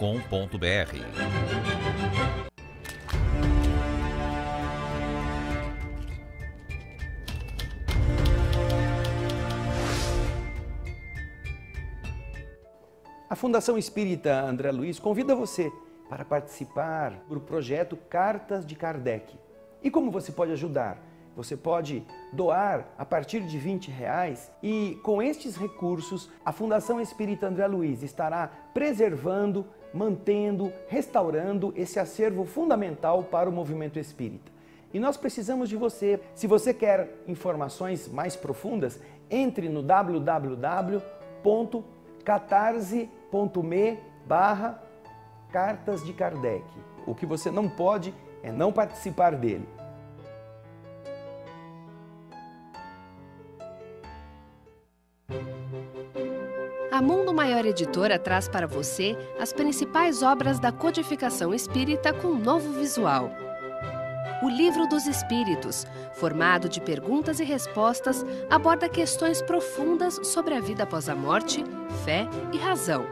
S18: A Fundação Espírita André Luiz convida você para participar do projeto Cartas de Kardec. E como você pode ajudar? Você pode doar a partir de R$20 e com estes recursos a Fundação Espírita André Luiz estará preservando, mantendo, restaurando esse acervo fundamental para o movimento espírita. E nós precisamos de você. Se você quer informações mais profundas, entre no www.catarse.me/Cartas de Kardec. O que você não pode é não participar dele.
S13: A Mundo Maior Editora traz para você as principais obras da codificação espírita com um novo visual. O Livro dos Espíritos, formado de perguntas e respostas, aborda questões profundas sobre a vida após a morte, fé e razão.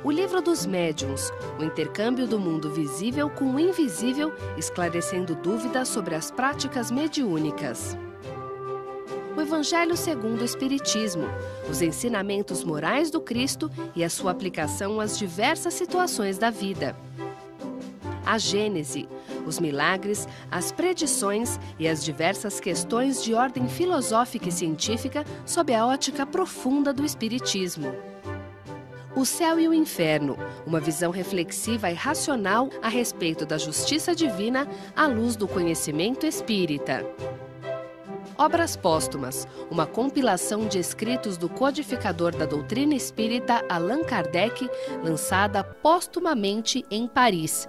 S13: O Livro dos Médiuns, o intercâmbio do mundo visível com o invisível, esclarecendo dúvidas sobre as práticas mediúnicas. O Evangelho segundo o Espiritismo, os ensinamentos morais do Cristo e a sua aplicação às diversas situações da vida. A Gênese, os milagres, as predições e as diversas questões de ordem filosófica e científica sob a ótica profunda do Espiritismo. O Céu e o Inferno, uma visão reflexiva e racional a respeito da justiça divina à luz do conhecimento espírita. Obras Póstumas, uma compilação de escritos do codificador da doutrina espírita Allan Kardec, lançada póstumamente em Paris.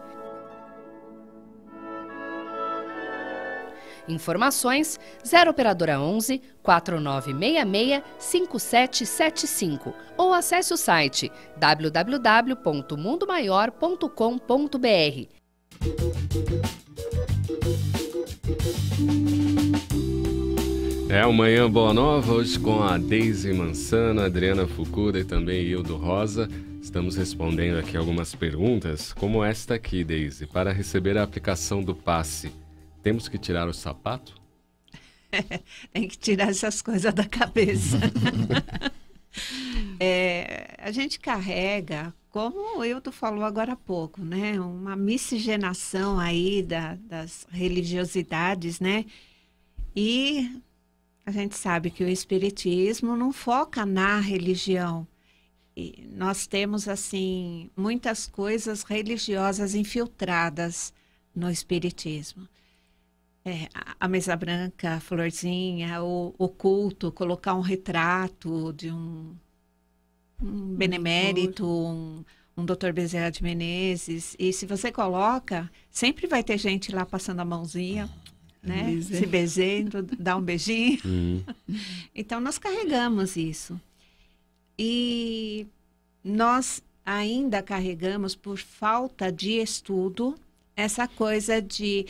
S13: Informações 0 operadora 11 4966 5775 ou acesse o site www.mundomaior.com.br.
S2: É o Manhã Boa Nova, hoje com a Deise Mansano, Adriana Fukuda e também Hildo Rosa. Estamos respondendo aqui algumas perguntas, como esta aqui, Deise. Para receber a aplicação do passe, temos que tirar o sapato?
S3: Tem que tirar essas coisas da cabeça. A gente carrega, como o Hildo falou agora há pouco, né? Uma miscigenação aí das religiosidades, né? E a gente sabe que o Espiritismo não foca na religião. E nós temos, assim, muitas coisas religiosas infiltradas no Espiritismo. A mesa branca, a florzinha, o culto, colocar um retrato de um benemérito, um doutor Bezerra de Menezes. E se você coloca, sempre vai ter gente lá passando a mãozinha, né? Se beijando, dá um beijinho. Então, nós carregamos isso. E nós ainda carregamos, por falta de estudo, essa coisa de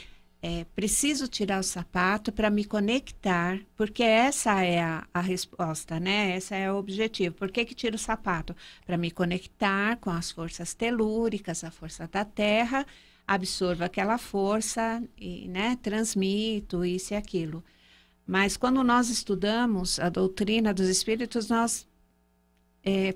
S3: preciso tirar o sapato para me conectar, porque essa é a resposta, né? Esse é o objetivo. Por que tiro o sapato? Para me conectar com as forças telúricas, a força da Terra, absorvo aquela força e, né, transmito isso e aquilo. Mas quando nós estudamos a doutrina dos espíritos, nós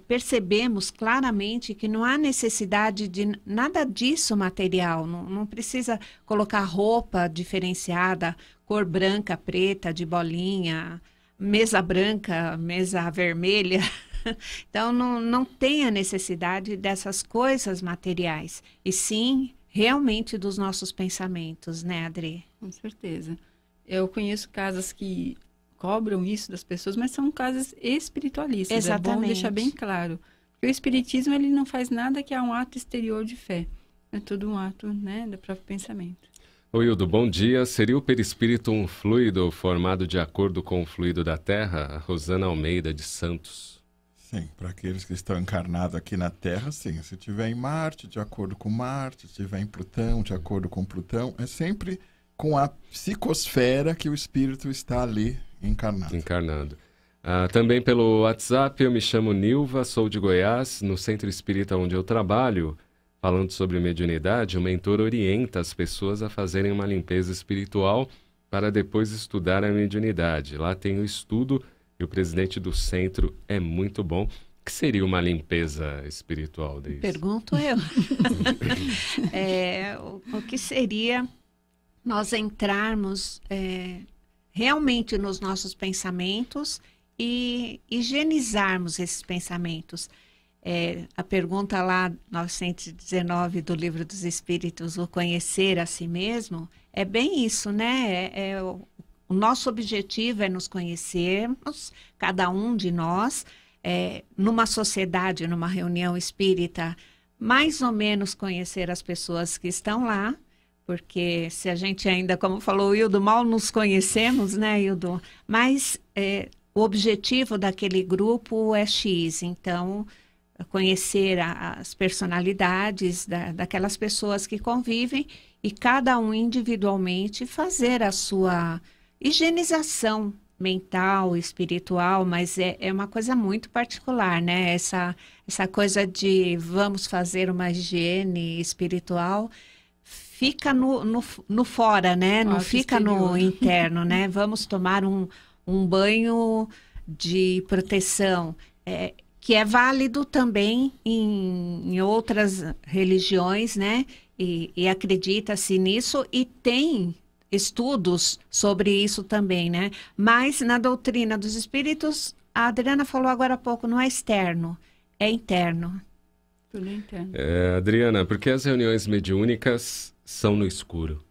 S3: percebemos claramente que não há necessidade de nada disso material. Não precisa colocar roupa diferenciada, cor branca, preta, de bolinha, mesa branca, mesa vermelha. Então, não tem a necessidade dessas coisas materiais. E sim, realmente dos nossos pensamentos, né, Adri?
S5: Com certeza. Eu conheço casas que cobram isso das pessoas, mas são casas espiritualistas.
S3: Exatamente.
S5: É bom deixar bem claro. Porque o espiritismo, ele não faz nada que é um ato exterior de fé. É tudo um ato, né, do próprio pensamento.
S2: Oi, Hildo, bom dia. Seria o perispírito um fluido formado de acordo com o fluido da Terra? A Rosana Almeida, de Santos.
S4: Sim, para aqueles que estão encarnados aqui na Terra, sim. Se estiver em Marte, de acordo com Marte. Se estiver em Plutão, de acordo com Plutão. É sempre com a psicosfera que o espírito está ali encarnado.
S2: Também pelo WhatsApp, eu me chamo Nilva, sou de Goiás, no centro espírita onde eu trabalho. Falando sobre mediunidade, o mentor orienta as pessoas a fazerem uma limpeza espiritual para depois estudar a mediunidade. Lá tem o estudo e o presidente do centro é muito bom. O que seria uma limpeza espiritual, Deise?
S3: Pergunto eu. O que seria nós entrarmos realmente nos nossos pensamentos e higienizarmos esses pensamentos. A pergunta lá, 919 do Livro dos Espíritos, o conhecer a si mesmo, é bem isso, né? O nosso objetivo é nos conhecermos, cada um de nós, numa sociedade, numa reunião espírita, mais ou menos conhecer as pessoas que estão lá, porque se a gente ainda, como falou o Hildo, mal nos conhecemos, né, Hildo? Mas o objetivo daquele grupo é X, então conhecer as personalidades daquelas pessoas que convivem e cada um individualmente fazer a sua higienização mental, espiritual, mas é uma coisa muito particular, né? Essa coisa de vamos fazer uma higiene espiritual fica no fora, né? Não fica no interno, né? Vamos tomar um banho de proteção, que é válido também em outras religiões, né? E acredita-se nisso e tem estudos sobre isso também, né? Mas na doutrina dos espíritos, a Adriana falou agora há pouco, não é externo, é interno.
S5: Tudo interno.
S2: Adriana, por que as reuniões mediúnicas são no escuro?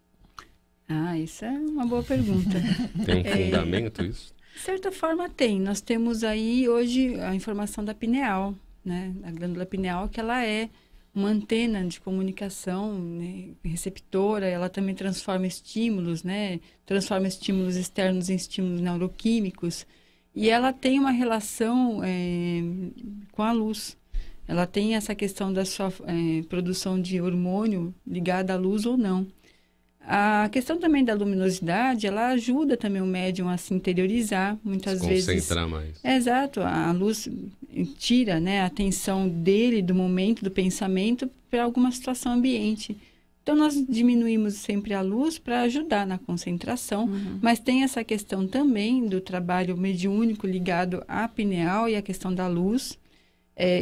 S5: Isso é uma boa pergunta.
S2: Tem um fundamento isso?
S5: De certa forma tem. Nós temos aí hoje a informação da pineal, né? A glândula pineal, que ela é uma antena de comunicação, né, receptora, ela também transforma estímulos, né? Transforma estímulos externos em estímulos neuroquímicos, e ela tem uma relação com a luz. Ela tem essa questão da sua produção de hormônio ligada à luz ou não. A questão também da luminosidade, ela ajuda também o médium a se interiorizar, muitas vezes.
S2: Concentrar mais.
S5: Exato, a luz tira, né, a atenção dele, do momento, do pensamento, para alguma situação ambiente. Então, nós diminuímos sempre a luz para ajudar na concentração, mas tem essa questão também do trabalho mediúnico ligado à pineal e a questão da luz.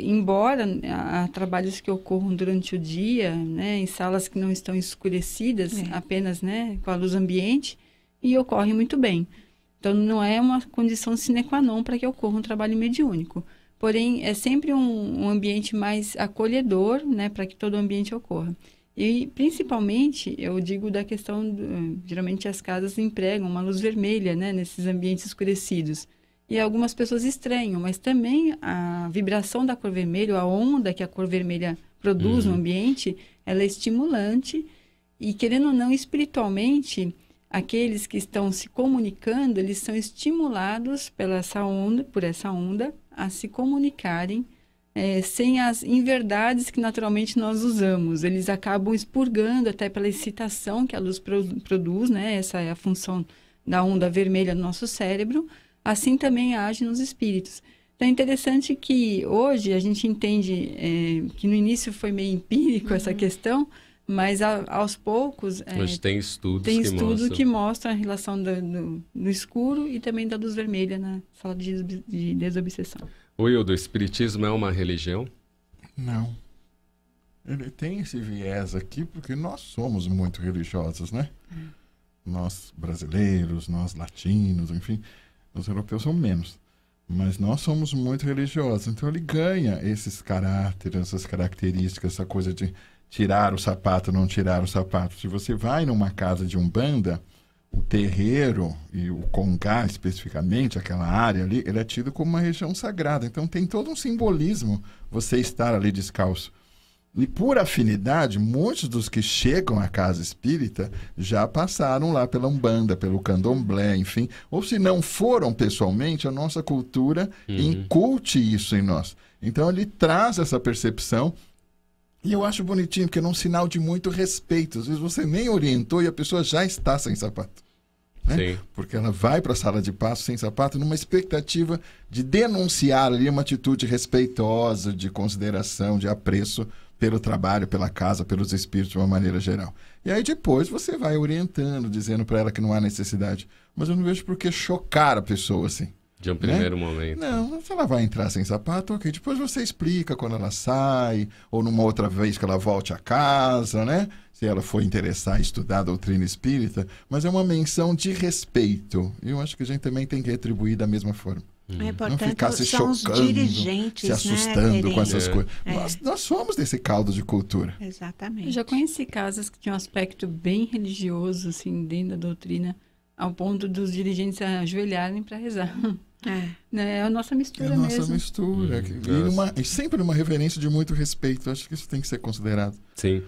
S5: Embora há trabalhos que ocorram durante o dia, né, em salas que não estão escurecidas, apenas, né, com a luz ambiente, e ocorre muito bem. Então, não é uma condição sine qua non para que ocorra um trabalho mediúnico. Porém, é sempre um ambiente mais acolhedor, né, para que todo o ambiente ocorra. E, principalmente, eu digo da questão, geralmente as casas empregam uma luz vermelha, né, nesses ambientes escurecidos. E algumas pessoas estranham, mas também a vibração da cor vermelha, a onda que a cor vermelha produz no ambiente, ela é estimulante e, querendo ou não, espiritualmente, aqueles que estão se comunicando, eles são estimulados por essa onda, a se comunicarem sem as inverdades que naturalmente nós usamos. Eles acabam expurgando até pela excitação que a luz produz, né? Essa é a função da onda vermelha no nosso cérebro. Assim também age nos espíritos. Então é interessante que hoje a gente entende que no início foi meio empírico essa questão, mas aos poucos...
S2: Hoje tem estudos
S5: que mostram a relação do escuro e também da luz vermelha na sala de desobsessão.
S2: O espiritismo é uma religião?
S4: Não. Ele tem esse viés aqui porque nós somos muito religiosos, né? Nós brasileiros, nós latinos, enfim... Os europeus são menos, mas nós somos muito religiosos. Então ele ganha esses caráteres, essas características, essa coisa de tirar o sapato, não tirar o sapato. Se você vai numa casa de umbanda, o terreiro e o congá especificamente, aquela área ali, ele é tido como uma região sagrada. Então tem todo um simbolismo você estar ali descalço. E por afinidade, muitos dos que chegam à casa espírita já passaram lá pela Umbanda, pelo Candomblé, enfim. Ou se não foram pessoalmente, a nossa cultura incute isso em nós. Então ele traz essa percepção. E eu acho bonitinho, porque é um sinal de muito respeito. Às vezes você nem orientou e a pessoa já está sem sapato. Né? Porque ela vai para a sala de passo sem sapato numa expectativa de denunciar ali uma atitude respeitosa, de consideração, de apreço pelo trabalho, pela casa, pelos espíritos de uma maneira geral. E aí depois você vai orientando, dizendo para ela que não há necessidade. Mas eu não vejo por que chocar a pessoa assim.
S2: De um primeiro momento.
S4: Não, se ela vai entrar sem sapato, ok. Depois você explica quando ela sai, ou numa outra vez que ela volte a casa, né? Se ela for interessar em estudar a doutrina espírita. Mas é uma menção de respeito. E eu acho que a gente também tem que retribuir da mesma forma. Não ficar se chocando, se assustando com essas coisas. Nós somos desse caldo de cultura.
S3: Exatamente.
S5: Eu já conheci casas que tinham um aspecto bem religioso, assim, dentro da doutrina, ao ponto dos dirigentes ajoelharem para rezar. É a nossa mistura mesmo.
S4: É a nossa mistura. E sempre numa reverência de muito respeito. Acho que isso tem que ser considerado.
S2: Sim.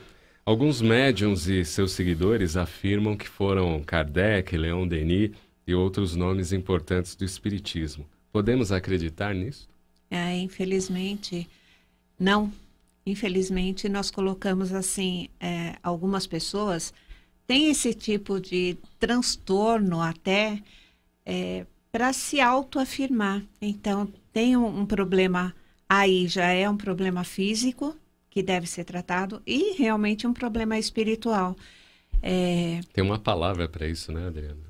S2: Alguns médiuns e seus seguidores afirmam que foram Kardec, Leon Denis e outros nomes importantes do espiritismo. Podemos acreditar nisso?
S3: Infelizmente, não. Infelizmente, nós colocamos assim, algumas pessoas têm esse tipo de transtorno até para se autoafirmar. Então, tem um problema aí, já é um problema físico que deve ser tratado e realmente um problema espiritual.
S2: Tem uma palavra para isso, né, Adriana?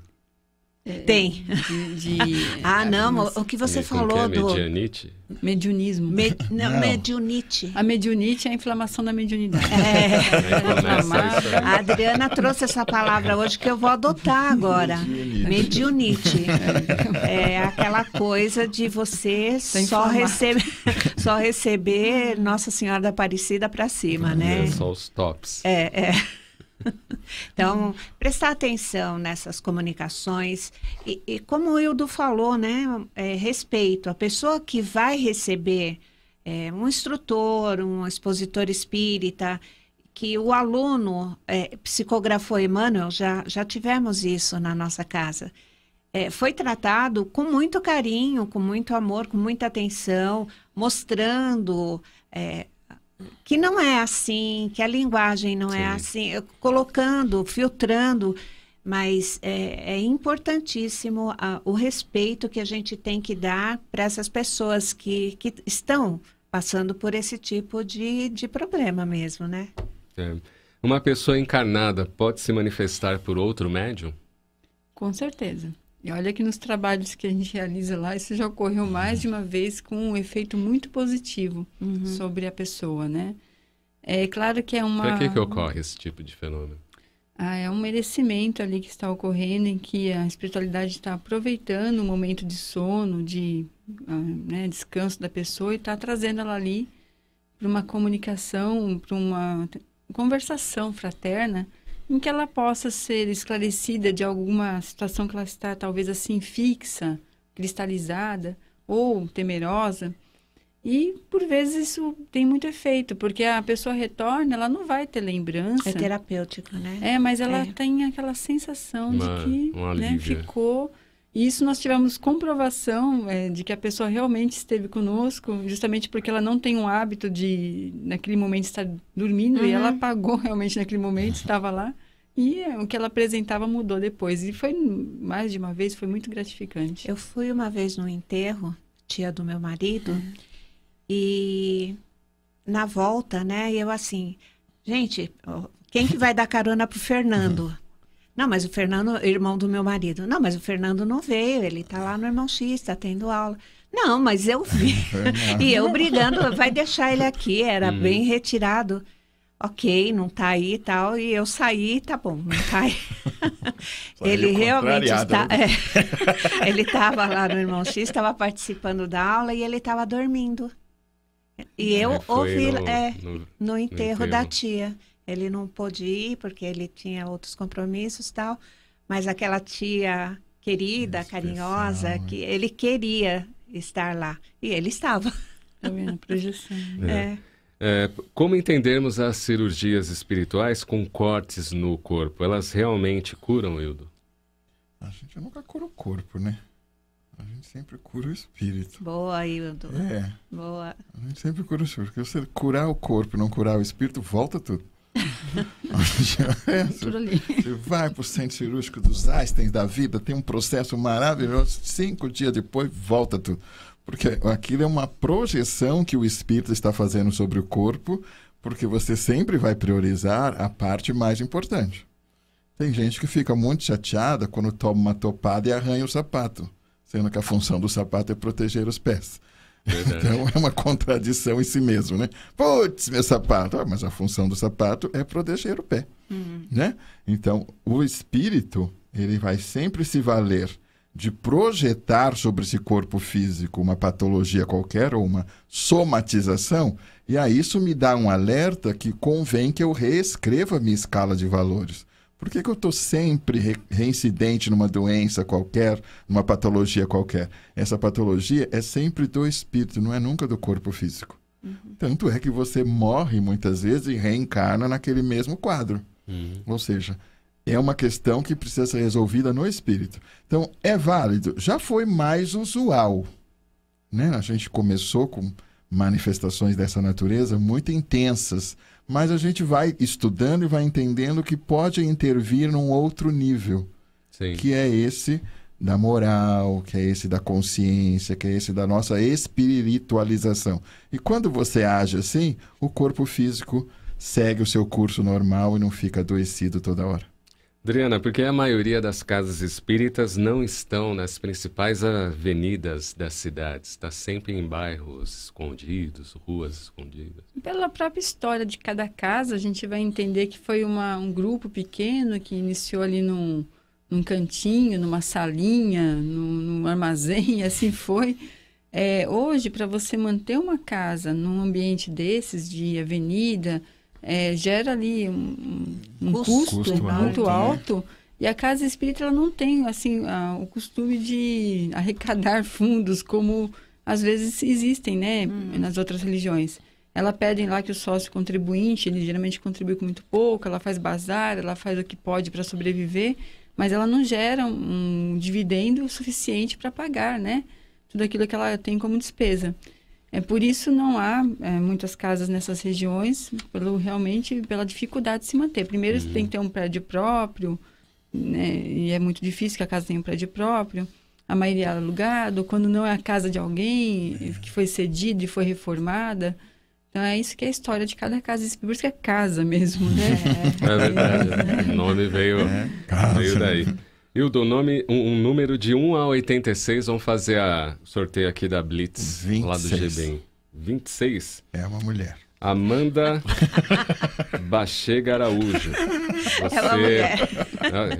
S3: Tem. Não, o que você falou do...
S2: Medianite?
S5: Mediunismo.
S3: Mediunite.
S5: A mediunite é a inflamação da mediunidade.
S3: A Adriana trouxe essa palavra hoje que eu vou adotar agora. Mediunite. É aquela coisa de você só receber Nossa Senhora da Aparecida para cima, né?
S2: Só os tops.
S3: Então, prestar atenção nessas comunicações e como o Hildo falou, né, respeito. A pessoa que vai receber um instrutor, um expositor espírita, que o aluno psicografou Emmanuel, já tivemos isso na nossa casa. Foi tratado com muito carinho, com muito amor, com muita atenção, mostrando... que não é assim, que a linguagem não é assim, colocando, filtrando, mas é importantíssimo o respeito que a gente tem que dar para essas pessoas que estão passando por esse tipo de problema mesmo, né?
S2: Uma pessoa encarnada pode se manifestar por outro médium?
S5: Com certeza. E olha que nos trabalhos que a gente realiza lá, isso já ocorreu mais de uma vez com um efeito muito positivo sobre a pessoa, né? É claro que é uma...
S2: Para que ocorre esse tipo de fenômeno?
S5: É um merecimento ali que está ocorrendo, em que a espiritualidade está aproveitando o momento de sono, de descanso da pessoa e está trazendo ela ali para uma comunicação, para uma conversação fraterna, em que ela possa ser esclarecida de alguma situação que ela está talvez assim fixa, cristalizada ou temerosa. E por vezes isso tem muito efeito, porque a pessoa retorna, ela não vai ter lembrança.
S3: É terapêutico, né?
S5: Mas ela tem aquela sensação de que ficou. E isso nós tivemos comprovação de que a pessoa realmente esteve conosco, justamente porque ela não tem um hábito de, naquele momento, estar dormindo, e ela apagou realmente naquele momento, estava lá, e o que ela apresentava mudou depois. E foi, mais de uma vez, foi muito gratificante.
S3: Eu fui uma vez no enterro, tia do meu marido, e na volta, né, eu assim, gente, quem que vai dar carona pro Fernando? Não, mas o Fernando, irmão do meu marido. Não, mas o Fernando não veio, ele tá lá no Irmão X, está tendo aula. Não, mas eu vi. E eu brigando, vai deixar ele aqui, era bem retirado. Ok, não tá aí e tal, e eu saí, tá bom, não tá aí. Ele realmente está... ele estava lá no Irmão X, estava participando da aula e ele estava dormindo. E eu ouvi no enterro da tia. Ele não pôde ir porque ele tinha outros compromissos e tal, mas aquela tia querida, carinhosa, que ele queria estar lá. E ele estava.
S5: Tá vendo? Projeção.
S2: Como entendermos as cirurgias espirituais com cortes no corpo? Elas realmente curam, Hildo?
S4: A gente nunca cura o corpo, né? A gente sempre cura o espírito.
S3: Boa, Hildo. Boa.
S4: A gente sempre cura o espírito. Porque se você curar o corpo e não curar o espírito, volta tudo. Você vai para o centro cirúrgico dos Einstein da vida, tem um processo maravilhoso, 5 dias depois volta tudo, porque aquilo é uma projeção que o espírito está fazendo sobre o corpo, porque você sempre vai priorizar a parte mais importante. Tem gente que fica muito chateada quando toma uma topada e arranha o sapato, sendo que a função do sapato é proteger os pés. Então é uma contradição em si mesmo, né? Putz, meu sapato. Mas a função do sapato é proteger o pé, né? Então, o espírito, ele vai sempre se valer de projetar sobre esse corpo físico uma patologia qualquer ou uma somatização, e aí isso me dá um alerta que convém que eu reescreva a minha escala de valores. Por que eu estou sempre reincidente numa doença qualquer, numa patologia qualquer? Essa patologia é sempre do espírito, não é nunca do corpo físico. Tanto é que você morre muitas vezes e reencarna naquele mesmo quadro. Ou seja, é uma questão que precisa ser resolvida no espírito. Então, é válido. Já foi mais usual, né? A gente começou com manifestações dessa natureza muito intensas, mas a gente vai estudando e vai entendendo que pode intervir num outro nível, que é esse da moral, que é esse da consciência, que é esse da nossa espiritualização. E quando você age assim, o corpo físico segue o seu curso normal e não fica adoecido toda hora.
S2: Adriana, por que a maioria das casas espíritas não estão nas principais avenidas das cidades? Está sempre em bairros escondidos, ruas escondidas.
S5: Pela própria história de cada casa, a gente vai entender que foi um grupo pequeno que iniciou ali num cantinho, numa salinha, num armazém, e assim foi. Hoje, para você manter uma casa num ambiente desses, de avenida, gera ali um custo muito alto, e a casa espírita ela não tem assim, o costume de arrecadar fundos como às vezes existem, né, nas outras religiões. Ela pedem lá que o sócio contribuinte, ele geralmente contribui com muito pouco, ela faz bazar, ela faz o que pode para sobreviver, mas ela não gera um dividendo suficiente para pagar, né, tudo aquilo que ela tem como despesa. Por isso não há muitas casas nessas regiões, realmente pela dificuldade de se manter. Primeiro, você tem que ter um prédio próprio, né, e é muito difícil que a casa tenha um prédio próprio. A maioria é alugado, quando não é a casa de alguém que foi cedida e foi reformada. Então é isso que é a história de cada casa. Por isso que é casa mesmo, né?
S2: É verdade. O nome veio daí. Hildo, um número de 1 a 86, vamos fazer o sorteio aqui da Blitz, 26. Lá do GBEM. 26?
S4: É uma mulher.
S2: Amanda Bachega Araújo. Você... É uma mulher.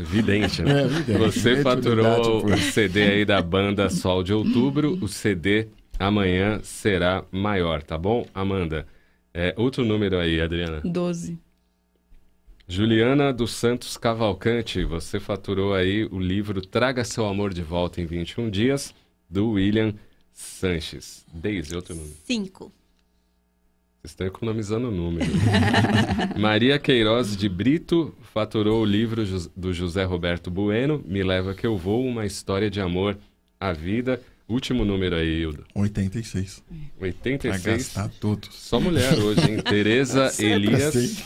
S2: Vidente, né? Vidente. Você faturou o CD aí da banda Sol de Outubro. O CD amanhã será maior, tá bom, Amanda? Outro número aí, Adriana.
S5: 12.
S2: Juliana dos Santos Cavalcante, você faturou aí o livro Traga Seu Amor de Volta em 21 Dias, do William Sanches. Deise, outro número.
S3: 5.
S2: Vocês estão economizando o número. Maria Queiroz de Brito faturou o livro do José Roberto Bueno, Me Leva Que Eu Vou, uma história de amor à vida. Último número aí, Hildo.
S4: 86.
S2: 86.
S4: Vai gastar todos.
S2: Só mulher hoje, hein? Tereza Elias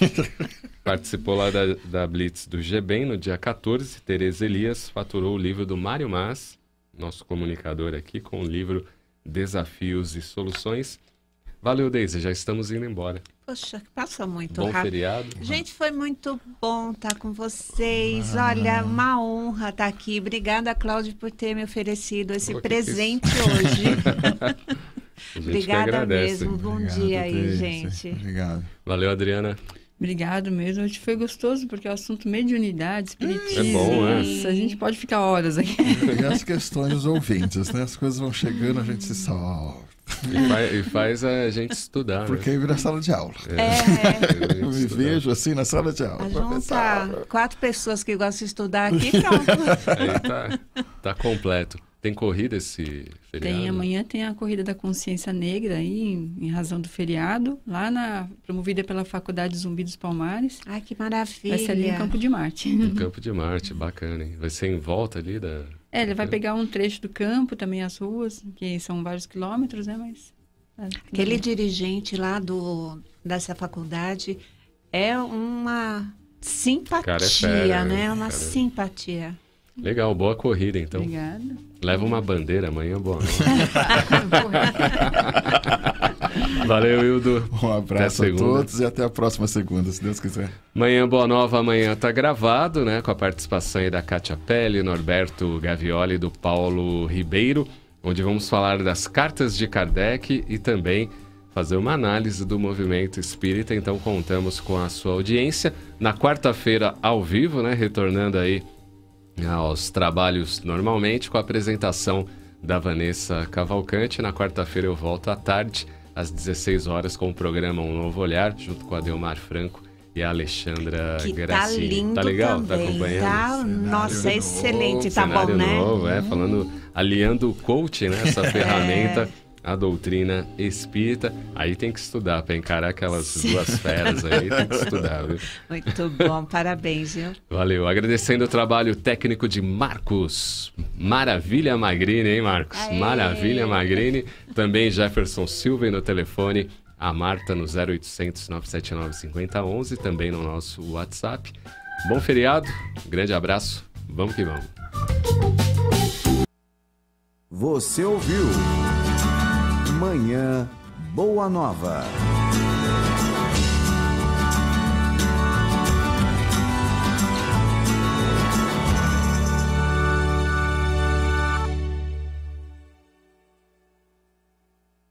S2: participou lá da Blitz do GBEM no dia 14. Tereza Elias faturou o livro do Mário Mas, nosso comunicador aqui, com o livro Desafios e Soluções. Valeu, Deise, já estamos indo embora.
S3: Poxa, passou muito
S2: bom
S3: rápido.
S2: Feriado.
S3: Gente, foi muito bom estar com vocês. Olha, uma honra estar aqui. Obrigada, Cláudio, por ter me oferecido esse presente hoje. Obrigada mesmo. Bom dia aí, gente.
S4: Obrigado.
S2: Valeu, Adriana.
S5: Obrigado mesmo. Hoje foi gostoso, porque é o assunto mediunidade, espiritismo.
S2: É bom, né?
S5: A gente pode ficar horas aqui.
S4: E as questões dos ouvintes, né? As coisas vão chegando, a gente se solta.
S2: E faz a gente estudar.
S4: Porque aí vira sala de aula. Eu me vejo assim na sala de aula.
S3: Juntar 4 pessoas que gostam de estudar aqui, pronto.
S2: Aí tá completo. Tem corrida esse feriado?
S5: Amanhã tem a Corrida da Consciência Negra aí, em razão do feriado, lá promovida pela Faculdade Zumbi dos Palmares.
S3: Ai, que maravilha.
S5: Vai ser ali em Campo de Marte.
S2: Em Campo de Marte, bacana, hein? Vai ser em volta ali da...
S5: Ele vai pegar um trecho do campo, também as ruas, que são vários quilômetros, né? Mas...
S3: Aquele dirigente lá dessa faculdade é uma simpatia, né? Uma simpatia.
S2: Legal, boa corrida, então.
S5: Obrigada.
S2: Leva uma bandeira amanhã, boa noite. Valeu, Hildo.
S4: Um abraço a todos e até a próxima segunda, se Deus quiser.
S2: Manhã Boa Nova, amanhã tá gravado, né? Com a participação aí da Kátia Pelle, Norberto Gavioli e do Paulo Ribeiro, onde vamos falar das cartas de Kardec e também fazer uma análise do movimento espírita. Então contamos com a sua audiência. Na quarta-feira, ao vivo, né? Retornando aí aos trabalhos normalmente, com a apresentação da Vanessa Cavalcante. Na quarta-feira eu volto à tarde, às 16 horas, com o programa Um Novo Olhar, junto com a Delmar Franco e a Alexandra Gracie.
S3: Tá lindo.
S2: Tá legal?
S3: Também.
S2: Tá acompanhando?
S3: Tá, nossa, é excelente, tá bom,
S2: cenário
S3: né?
S2: novo, falando, aliando o coaching, né? Essa ferramenta, a doutrina espírita. Aí tem que estudar, para encarar aquelas duas feras aí, tem que estudar, viu?
S3: Muito bom, parabéns, viu?
S2: Valeu. Agradecendo o trabalho técnico de Marcos Maravilha Magrini, hein, Marcos? Aê. Maravilha Magrini. Também Jefferson Silva, e no telefone a Marta no 0800 979 5011, também no nosso WhatsApp. Bom feriado, grande abraço, vamos que vamos.
S1: Você ouviu Manhã Boa Nova.